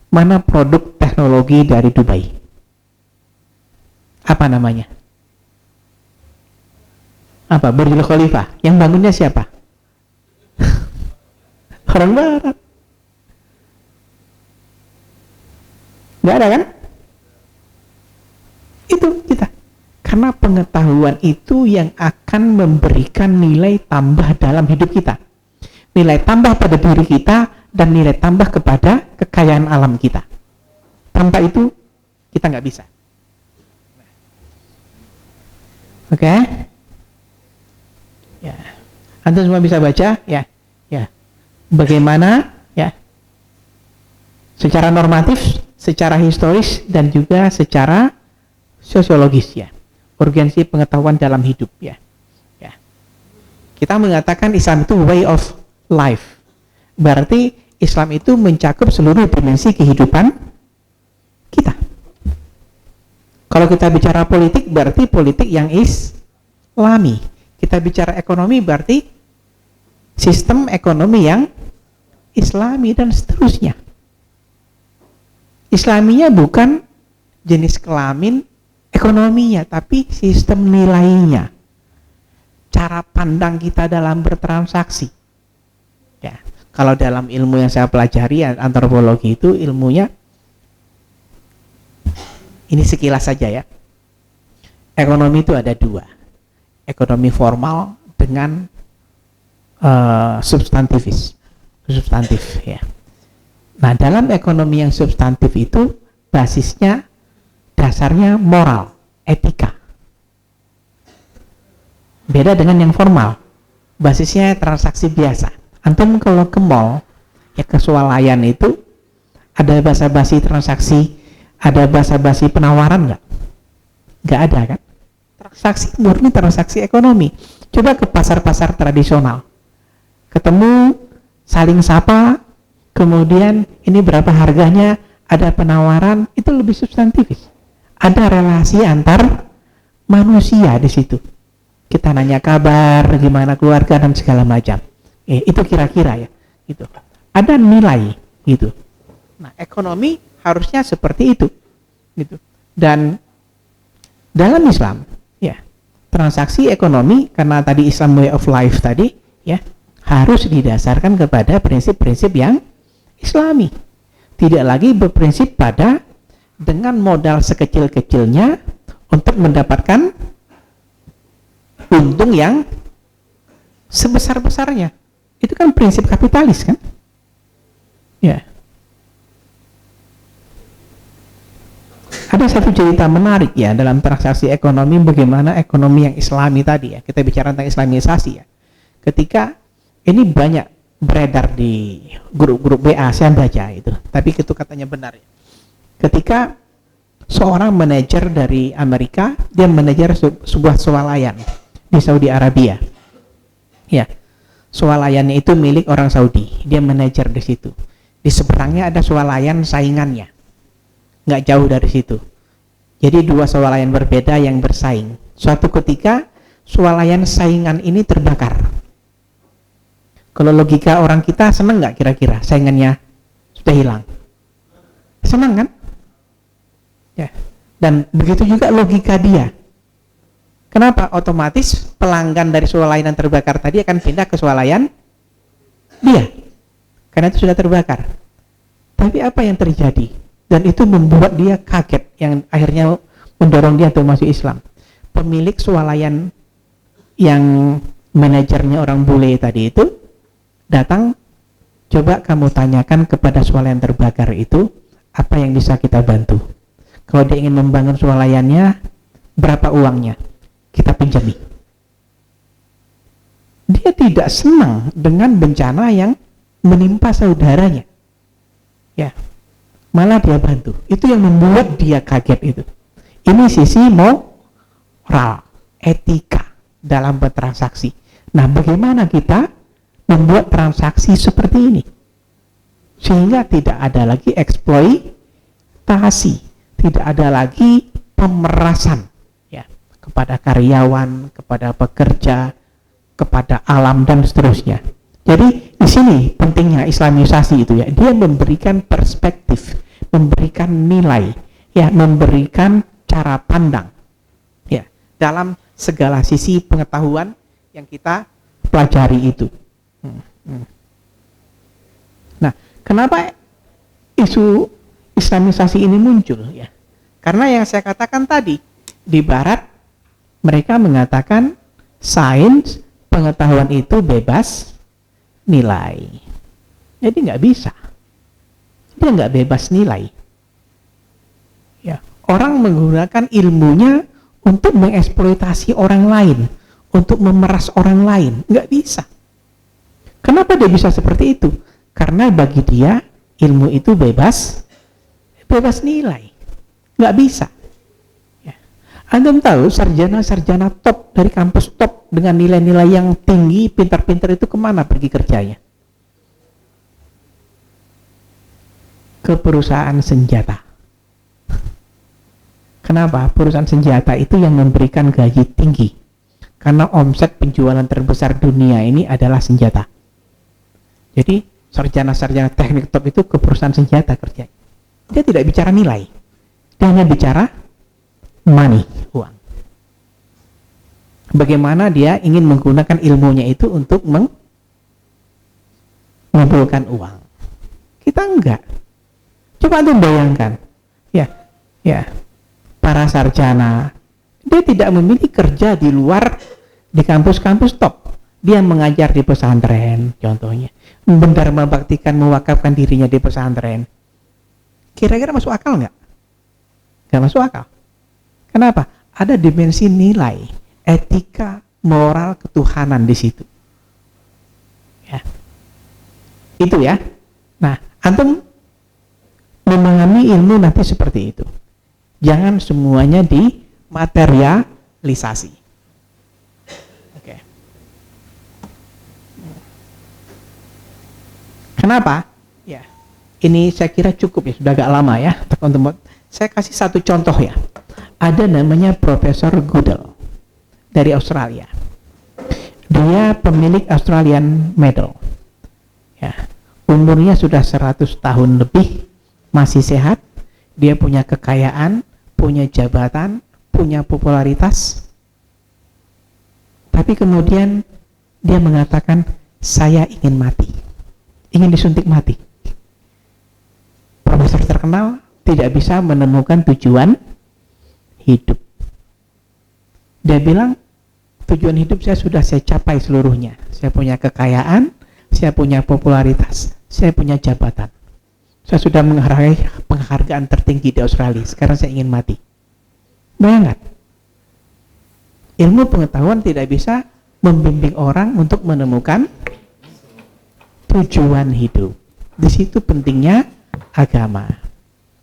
mana produk teknologi dari Dubai? Apa namanya? Apa? Burj Khalifa. Yang bangunnya siapa? Orang Barat. Nggak ada kan? Itu kita. Karena pengetahuan itu yang akan memberikan nilai tambah dalam hidup kita. Nilai tambah pada diri kita dan nilai tambah kepada kekayaan alam kita. Tanpa itu kita nggak bisa. Oke? Ya, antum semua bisa baca, ya, ya. Bagaimana, ya, secara normatif, secara historis dan juga secara sosiologis, ya. Urgensi pengetahuan dalam hidup, ya. Ya. Kita mengatakan Islam itu way of life. Berarti Islam itu mencakup seluruh dimensi kehidupan kita. Kalau kita bicara politik, berarti politik yang Islami. Kita bicara ekonomi, berarti sistem ekonomi yang Islami dan seterusnya. Islaminya bukan jenis kelamin ekonominya, tapi sistem nilainya. Cara pandang kita dalam bertransaksi. Ya, kalau dalam ilmu yang saya pelajari, antropologi itu ilmunya ini sekilas saja ya. Ekonomi itu ada dua. Ekonomi formal dengan substantif ya. Nah, dalam ekonomi yang substantif itu basisnya, dasarnya moral, etika. Beda dengan yang formal, basisnya transaksi biasa. Antum kalau ke mall, ya ke swalayan itu ada basa-basi transaksi, ada basa-basi penawaran nggak? Nggak ada kan? Transaksi murni transaksi ekonomi. Coba ke pasar-pasar tradisional, ketemu saling sapa, kemudian ini berapa harganya, ada penawaran, itu lebih substantifis. Ada relasi antar manusia di situ. Kita nanya kabar, gimana keluarga dan segala macam. Itu kira-kira ya. Gitu. Ada nilai gitu. Nah, ekonomi harusnya seperti itu. Gitu. Dan dalam Islam, ya, transaksi ekonomi karena tadi Islam way of life tadi, ya, harus didasarkan kepada prinsip-prinsip yang Islami. Tidak lagi berprinsip pada dengan modal sekecil-kecilnya untuk mendapatkan untung yang sebesar-besarnya. Itu kan prinsip kapitalis kan? Ya. Ada satu cerita menarik ya dalam transaksi ekonomi, bagaimana ekonomi yang islami tadi ya, kita bicara tentang islamisasi ya. Ketika ini banyak beredar di grup-grup WA, saya baca itu, tapi itu katanya benar ya. Ketika seorang manajer dari Amerika, dia manajer sebuah swalayan di Saudi Arabia. Ya, swalayannya itu milik orang Saudi, dia manajer di situ. Di seberangnya ada swalayan saingannya, nggak jauh dari situ. Jadi dua swalayan berbeda yang bersaing. Suatu ketika swalayan saingan ini terbakar. Kalau logika orang kita, seneng nggak kira-kira saingannya sudah hilang? Senang kan? Ya. Dan begitu juga logika dia. Kenapa? Otomatis pelanggan dari swalayan yang terbakar tadi akan pindah ke swalayan dia, karena itu sudah terbakar. Tapi apa yang terjadi? Dan itu membuat dia kaget, yang akhirnya mendorong dia untuk masuk Islam. Pemilik swalayan yang manajernya orang bule tadi itu datang, coba kamu tanyakan kepada swalayan terbakar itu apa yang bisa kita bantu. Kalau dia ingin membangun swalayannya, berapa uangnya? Kita pinjami. Dia tidak senang dengan bencana yang menimpa saudaranya. Ya, malah dia bantu. Itu yang membuat dia kaget itu. Ini sisi moral, etika dalam bertransaksi. Nah, bagaimana kita membuat transaksi seperti ini? Sehingga tidak ada lagi eksploitasi, tidak ada lagi pemerasan ya, kepada karyawan, kepada pekerja, kepada alam dan seterusnya. Jadi di sini pentingnya islamisasi itu ya, dia memberikan perspektif, memberikan nilai, ya, memberikan cara pandang ya dalam segala sisi pengetahuan yang kita pelajari itu. Nah, kenapa isu islamisasi ini muncul ya? Karena yang saya katakan tadi, di barat mereka mengatakan sains, pengetahuan itu bebas nilai. Jadi nggak bisa, dia nggak bebas nilai. Ya, orang menggunakan ilmunya untuk mengeksploitasi orang lain, untuk memeras orang lain, nggak bisa. Kenapa dia bisa seperti itu? Karena bagi dia ilmu itu bebas nilai, nggak bisa. Ya. Antum tahu sarjana-sarjana top dari kampus top dengan nilai-nilai yang tinggi, pintar-pintar itu kemana pergi kerjanya? Ke perusahaan senjata. Kenapa? Perusahaan senjata itu yang memberikan gaji tinggi, karena omset penjualan terbesar dunia ini adalah senjata. Jadi sarjana-sarjana teknik top itu ke perusahaan senjata kerja. Dia tidak bicara nilai, dia hanya bicara money, uang. Bagaimana dia ingin menggunakan ilmunya itu untuk mengumpulkan uang. Kita enggak. Coba Anda bayangkan, ya, para sarjana, dia tidak memilih kerja di luar, di kampus-kampus top. Dia mengajar di pesantren, contohnya, mendharma baktikan, mewakafkan dirinya di pesantren. Kira-kira masuk akal nggak? Nggak masuk akal. Kenapa? Ada dimensi nilai, etika, moral, ketuhanan di situ. Ya. Itu ya. Nah, antum memahami ilmu nanti seperti itu. Jangan semuanya dimaterialisasi. Oke. Kenapa? Ya, ini saya kira cukup ya, sudah agak lama ya. Saya kasih satu contoh ya. Ada namanya Profesor Goodall dari Australia. Dia pemilik Australian Medal. Ya, umurnya sudah 100 tahun lebih, masih sehat. Dia punya kekayaan, punya jabatan, punya popularitas. Tapi kemudian dia mengatakan, saya ingin mati, ingin disuntik mati. Profesor terkenal tidak bisa menemukan tujuan hidup. Dia bilang, tujuan hidup saya capai seluruhnya. Saya punya kekayaan, saya punya popularitas, saya punya jabatan. Saya sudah menghargai penghargaan tertinggi di Australia. Sekarang saya ingin mati. Bayangkan, ilmu pengetahuan tidak bisa membimbing orang untuk menemukan tujuan hidup. Di situ pentingnya agama.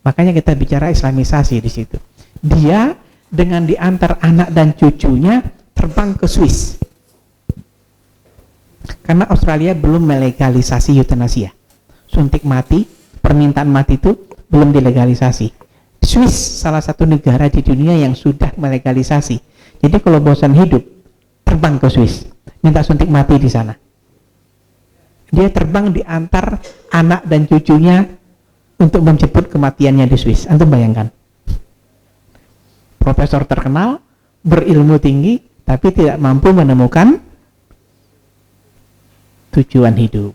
Makanya kita bicara islamisasi di situ. Dia dengan diantar anak dan cucunya terbang ke Swiss. Karena Australia belum melegalisasi eutanasia. Suntik mati, permintaan mati itu belum dilegalisasi. Swiss salah satu negara di dunia yang sudah melegalisasi. Jadi kalau bosan hidup, terbang ke Swiss, minta suntik mati di sana. Dia terbang diantar anak dan cucunya untuk menjemput kematiannya di Swiss. Antum bayangkan. Profesor terkenal, berilmu tinggi, tapi tidak mampu menemukan tujuan hidup.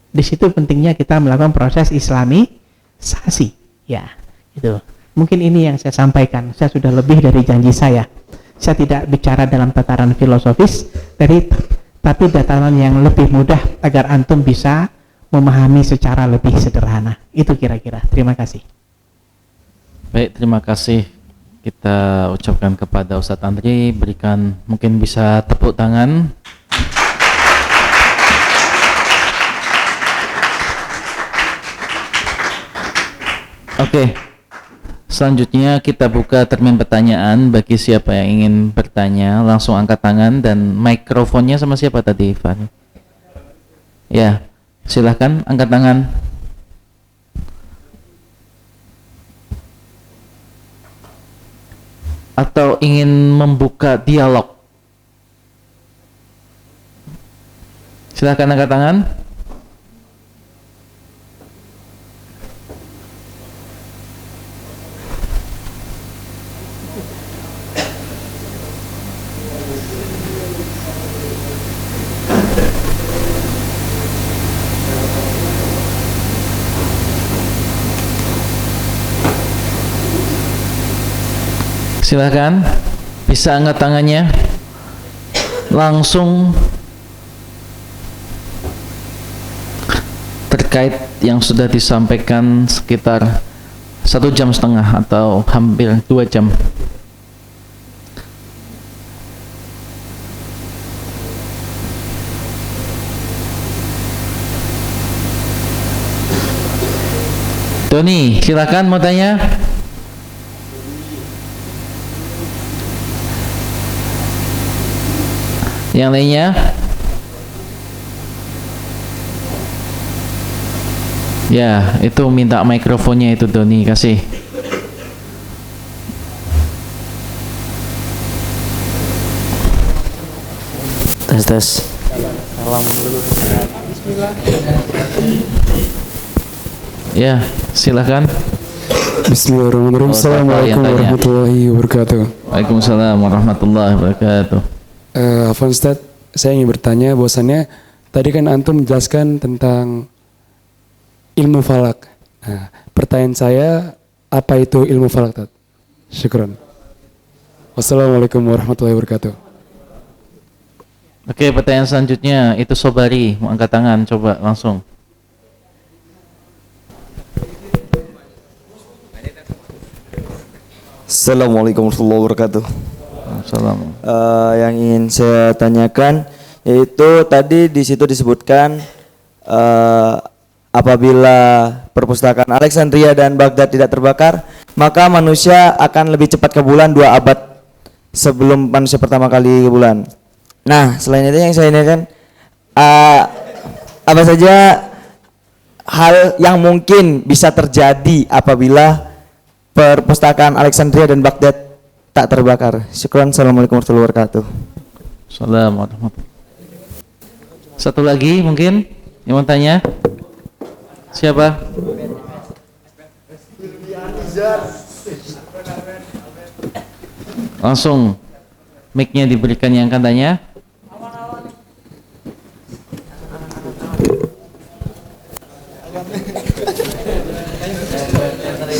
Di situ pentingnya kita melakukan proses islamisasi. Ya, itu. Mungkin ini yang saya sampaikan. Saya sudah lebih dari janji saya. Saya tidak bicara dalam tataran filosofis, tapi tataran yang lebih mudah agar antum bisa memahami secara lebih sederhana. Itu kira-kira. Terima kasih. Baik, terima kasih kita ucapkan kepada Ustadz Andri. Berikan, mungkin bisa tepuk tangan. Oke, selanjutnya kita buka termin pertanyaan. Bagi siapa yang ingin bertanya, langsung angkat tangan. Dan mikrofonnya sama siapa tadi, Ivan? Ya, silahkan angkat tangan. Atau ingin membuka dialog? Silahkan angkat tangan. Silakan, bisa angkat tangannya langsung terkait yang sudah disampaikan sekitar 1,5 jam atau hampir 2 jam. Tony, silakan mau tanya. Yang lainnya? Ya, itu minta mikrofonnya itu Doni, kasih. Tes. Ya, silakan. Bismillahirrahmanirrahim. Assalamualaikum warahmatullahi wabarakatuh. Waalaikumsalam warahmatullahi wabarakatuh. Afwan Ustadz, saya ingin bertanya bahwasannya tadi kan antum menjelaskan tentang ilmu falak. Nah, pertanyaan saya, apa itu ilmu falak, Tad? Syukran. Wassalamualaikum warahmatullahi wabarakatuh. Oke, pertanyaan selanjutnya itu Sobari, mau angkat tangan, coba langsung. Assalamualaikum warahmatullahi wabarakatuh. Assalamualaikum. Yang ingin saya tanyakan yaitu tadi di situ disebutkan apabila perpustakaan Alexandria dan Baghdad tidak terbakar, maka manusia akan lebih cepat ke bulan 2 abad sebelum manusia pertama kali ke bulan. Nah, selain itu yang saya tanyakan, apa saja hal yang mungkin bisa terjadi apabila perpustakaan Alexandria dan Baghdad tak terbakar. Syukran. Assalamualaikum warahmatullahi wabarakatuh. Assalamualaikum. Satu lagi mungkin yang mau tanya? Siapa? Langsung mic-nya diberikan yang akan tanya.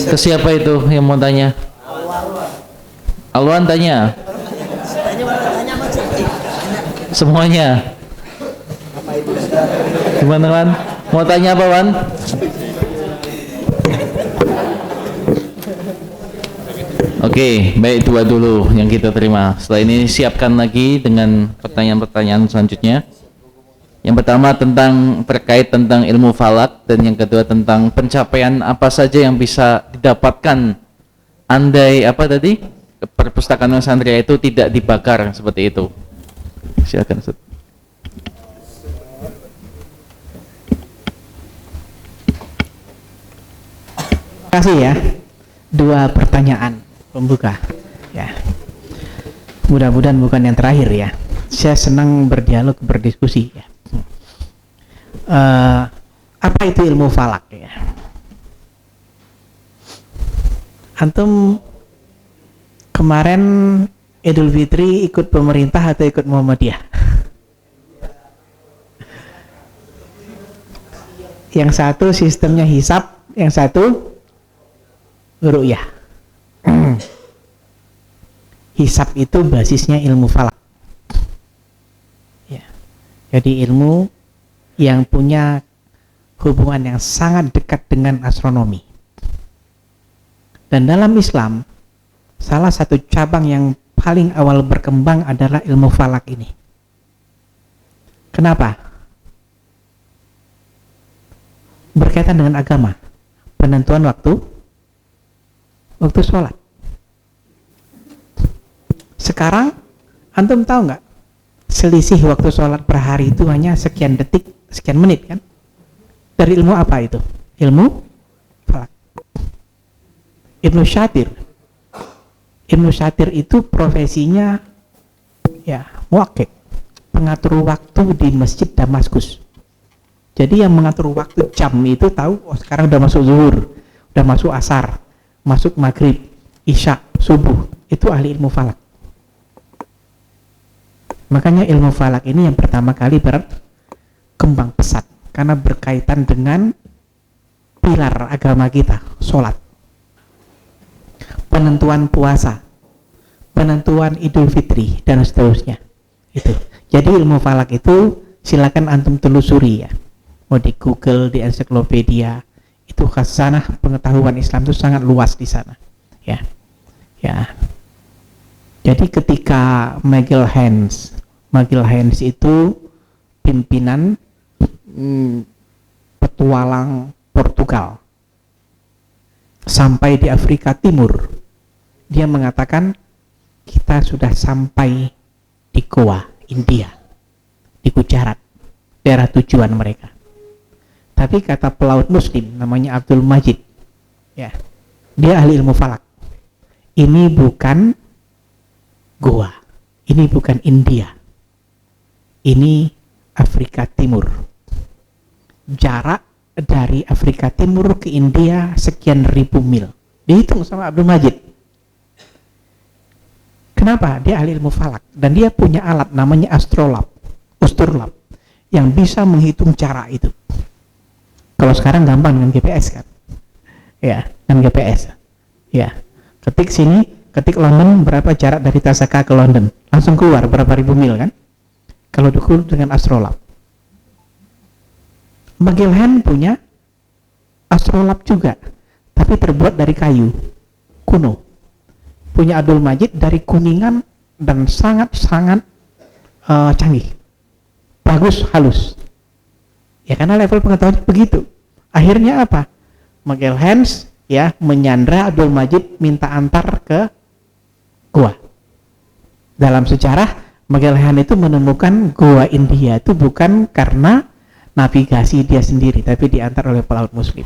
Ke siapa itu yang mau tanya? Alwan tanya. Semuanya. Gimana Wan? Mau tanya apa Wan? Oke, baik dua dulu yang kita terima. Setelah ini siapkan lagi dengan pertanyaan-pertanyaan selanjutnya. Yang pertama terkait tentang ilmu falak, dan yang kedua tentang pencapaian apa saja yang bisa didapatkan andai apa tadi perpustakaan Nusantara itu tidak dibakar seperti itu. Silakan Ustaz. Terima kasih ya. Dua pertanyaan pembuka. Ya. Mudah-mudahan bukan yang terakhir ya. Saya senang berdialog, berdiskusi ya. Apa itu ilmu falak ya? Antum kemarin Idul Fitri ikut pemerintah atau ikut Muhammadiyah? Yang satu sistemnya hisab, yang satu ru'yah. Hisab itu basisnya ilmu falak. Ya. Jadi ilmu yang punya hubungan yang sangat dekat dengan astronomi. Dan dalam Islam, salah satu cabang yang paling awal berkembang adalah ilmu falak ini. Kenapa? Berkaitan dengan agama, penentuan waktu sholat. Sekarang, antum tahu nggak? Selisih waktu sholat per hari itu hanya sekian detik, sekian menit kan? Dari ilmu apa itu? Ilmu falak. Ibnu Syatir itu profesinya ya muwakkil, pengatur waktu di Masjid Damaskus. Jadi yang mengatur waktu jam itu tahu, oh sekarang udah masuk zuhur, udah masuk asar, masuk maghrib, isya, subuh. Itu ahli ilmu falak. Makanya ilmu falak ini yang pertama kali berkembang pesat karena berkaitan dengan pilar agama kita, sholat, penentuan puasa, penentuan Idul Fitri, dan seterusnya. Itu. Jadi ilmu falak itu silakan antum telusuri ya. Mau di Google, di ensiklopedia, itu khazanah pengetahuan Islam itu sangat luas di sana. Ya. Ya. Jadi ketika Magelhaens itu pimpinan petualang Portugal sampai di Afrika Timur, dia mengatakan kita sudah sampai di Goa, India, di Gujarat, daerah tujuan mereka. Tapi kata pelaut Muslim namanya Abdul Majid, ya, dia ahli ilmu falak. Ini bukan Goa, ini bukan India, ini Afrika Timur. Jarak dari Afrika Timur ke India sekian ribu mil. Dihitung sama Abdul Majid. Kenapa? Dia ahli ilmu falak dan dia punya alat namanya usturlab yang bisa menghitung jarak itu. Kalau sekarang gampang dengan GPS kan? Ya, dengan GPS. Ya, ketik sini, ketik London, berapa jarak dari Tasaka ke London? Langsung keluar berapa ribu mil kan? Kalau diukur dengan astrolab. Magellan punya astrolab juga, tapi terbuat dari kayu kuno. Punya Abdul Majid dari Kuningan dan sangat-sangat canggih, bagus, halus. Ya karena level pengetahuan begitu. Akhirnya apa? Magelhaens ya menyandra Abdul Majid, minta antar ke Goa. Dalam sejarah Magelhaens itu menemukan Goa India itu bukan karena navigasi dia sendiri, tapi diantar oleh pelaut Muslim.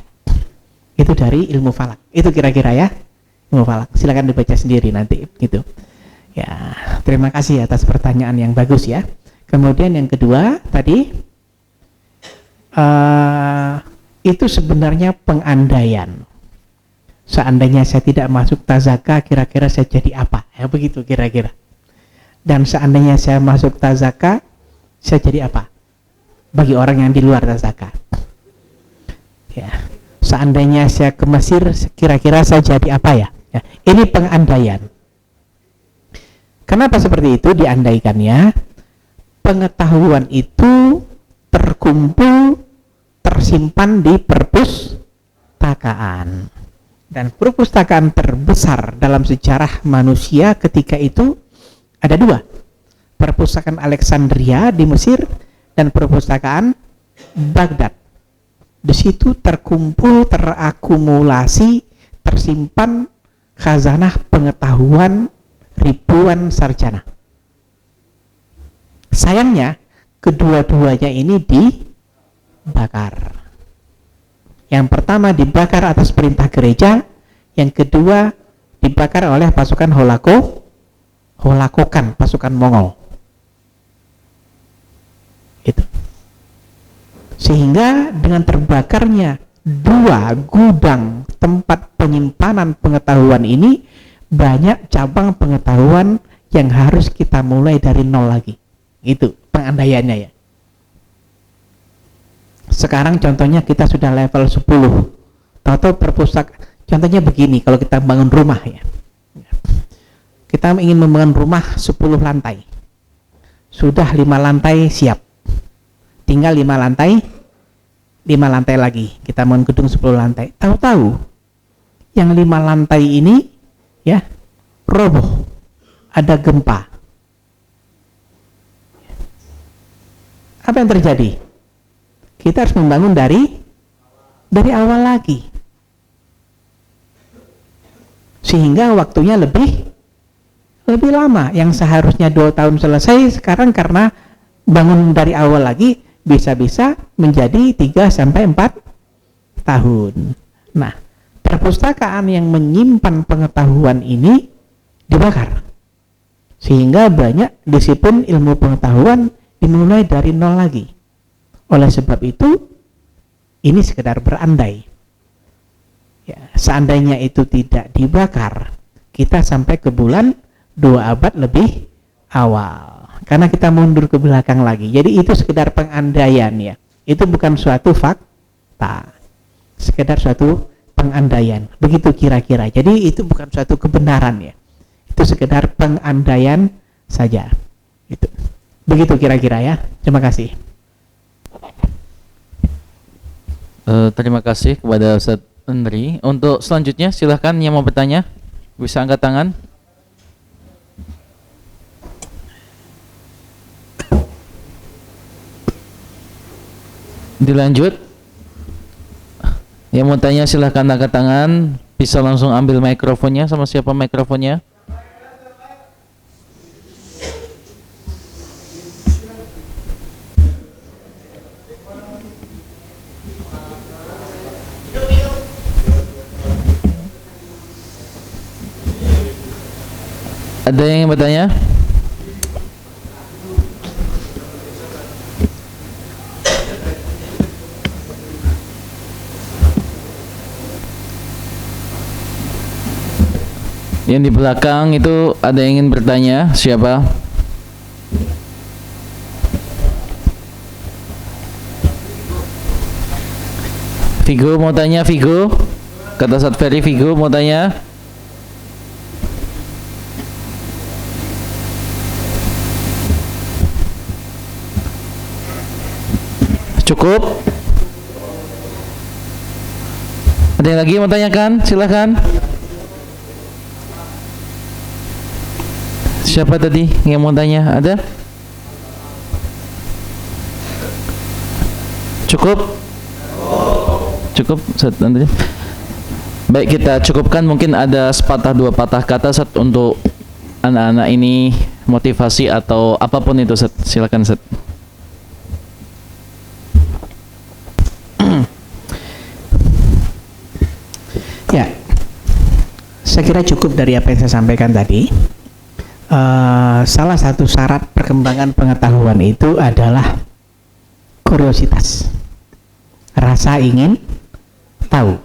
Itu dari ilmu falak. Itu kira-kira ya ilmu falak. Silakan dibaca sendiri nanti gitu. Ya, terima kasih atas pertanyaan yang bagus ya. Kemudian yang kedua tadi itu sebenarnya pengandaian. Seandainya saya tidak masuk tazaka, kira-kira saya jadi apa? Ya begitu kira-kira. Dan seandainya saya masuk tazaka, saya jadi apa? Bagi orang yang di luar tazaka. Ya. Seandainya saya ke Mesir, kira-kira saya jadi apa ya? Ya. Ini pengandaian. Kenapa seperti itu diandaikannya? pengetahuan itu terkumpul, tersimpan di perpustakaan. Dan perpustakaan terbesar dalam sejarah manusia ketika itu ada dua. Perpustakaan Alexandria di Mesir dan perpustakaan Baghdad. Di situ terkumpul, terakumulasi, tersimpan khazanah pengetahuan ribuan sarjana. Sayangnya kedua-duanya ini dibakar. Yang pertama dibakar atas perintah gereja, yang kedua dibakar oleh pasukan Holakokan, pasukan Mongol. Itu. Sehingga dengan terbakarnya dua gudang tempat penyimpanan pengetahuan ini, banyak cabang pengetahuan yang harus kita mulai dari nol lagi. Itu pengandaiannya ya. Sekarang contohnya kita sudah level 10. Tahu-tahu perpustakaan, contohnya begini, kalau kita bangun rumah ya. Kita ingin membangun rumah 10 lantai. Sudah 5 lantai siap. Tinggal 5 lantai lagi. Kita bangun gedung 10 lantai. Tahu-tahu yang 5 lantai ini ya roboh. Ada gempa. Apa yang terjadi? Kita harus membangun dari awal lagi, sehingga waktunya lebih lama. Yang seharusnya 2 tahun selesai, sekarang karena bangun dari awal lagi bisa-bisa menjadi 3-4 tahun. Nah, perpustakaan yang menyimpan pengetahuan ini dibakar, sehingga banyak disiplin ilmu pengetahuan dimulai dari nol lagi. Oleh sebab itu, ini sekedar berandai. Ya, seandainya itu tidak dibakar, kita sampai ke bulan 2 abad lebih awal. Karena kita mundur ke belakang lagi. Jadi itu sekedar pengandaian ya. Itu bukan suatu fakta. Sekedar suatu pengandaian. Begitu kira-kira. Jadi itu bukan suatu kebenaran ya. Itu sekedar pengandaian saja. Itu. Begitu kira-kira ya. Terima kasih. Terima kasih kepada Ustadz Andri. Untuk selanjutnya silahkan yang mau bertanya bisa angkat tangan. Dilanjut. Yang mau tanya silahkan angkat tangan. Bisa langsung ambil mikrofonnya. Sama siapa mikrofonnya? Ada yang bertanya? Yang di belakang itu ada yang ingin bertanya, siapa? Vigo mau tanya, Vigo? Kata Ustadz Ferry, Vigo mau tanya? Cukup? Ada yang lagi mau tanyakan? Silahkan. Siapa tadi yang mau tanya? Ada? Cukup? Cukup? Baik, kita cukupkan. Mungkin ada sepatah dua patah kata Ustaz, untuk anak-anak ini, motivasi atau apapun itu Ustaz. Silakan Ustaz. Ya, saya kira cukup dari apa yang saya sampaikan tadi. Salah satu syarat perkembangan pengetahuan itu adalah kuriositas, rasa ingin tahu,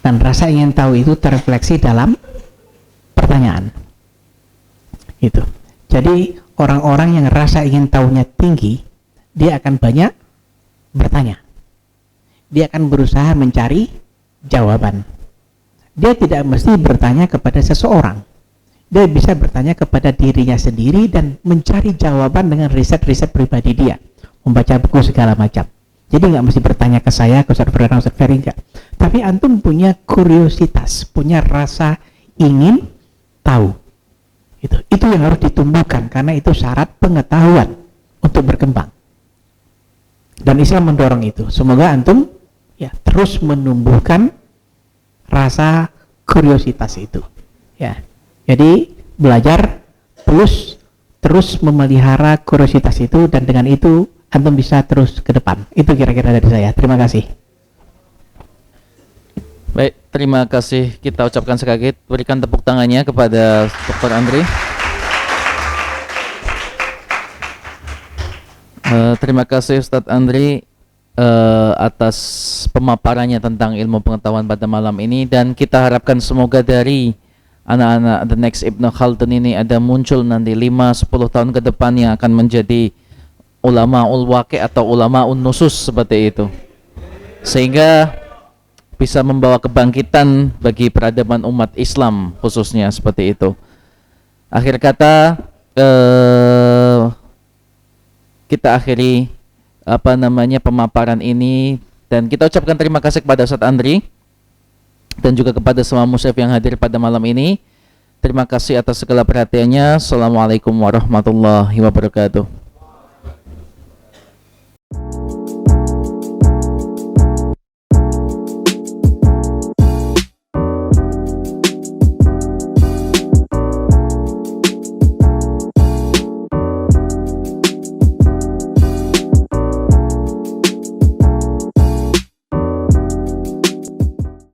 dan rasa ingin tahu itu terrefleksi dalam pertanyaan. Itu. Jadi orang-orang yang rasa ingin tahunya tinggi, dia akan banyak bertanya, dia akan berusaha mencari jawaban. Dia tidak mesti bertanya kepada seseorang. dia bisa bertanya kepada dirinya sendiri dan mencari jawaban dengan riset-riset pribadi dia, membaca buku segala macam. Jadi nggak mesti bertanya ke saya, ke Ustaz Ferdana, Ustaz Ferry, enggak. Tapi antum punya kuriositas, punya rasa ingin tahu. Itu yang harus ditumbuhkan, karena itu syarat pengetahuan untuk berkembang. Dan Islam mendorong itu. Semoga antum ya terus menumbuhkan rasa kuriositas itu. Ya. Jadi belajar terus memelihara kuriositas itu, dan dengan itu antum bisa terus ke depan. Itu kira-kira dari saya. Terima kasih. Baik, terima kasih. Kita ucapkan sekali lagi, berikan tepuk tangannya kepada Dr. Andri. Terima kasih Ustadz Andri atas pemaparannya tentang ilmu pengetahuan pada malam ini, dan kita harapkan semoga dari anak-anak the next Ibnu Khaldun ini ada muncul nanti 5-10 tahun ke depan yang akan menjadi ulama ul-waqi atau ulama un-nusus seperti itu, sehingga bisa membawa kebangkitan bagi peradaban umat Islam khususnya seperti itu. Akhir kata kita akhiri pemaparan ini, dan kita ucapkan terima kasih kepada Ustadz Andri dan juga kepada semua musyaf yang hadir pada malam ini. Terima kasih atas segala perhatiannya. Assalamualaikum warahmatullahi wabarakatuh.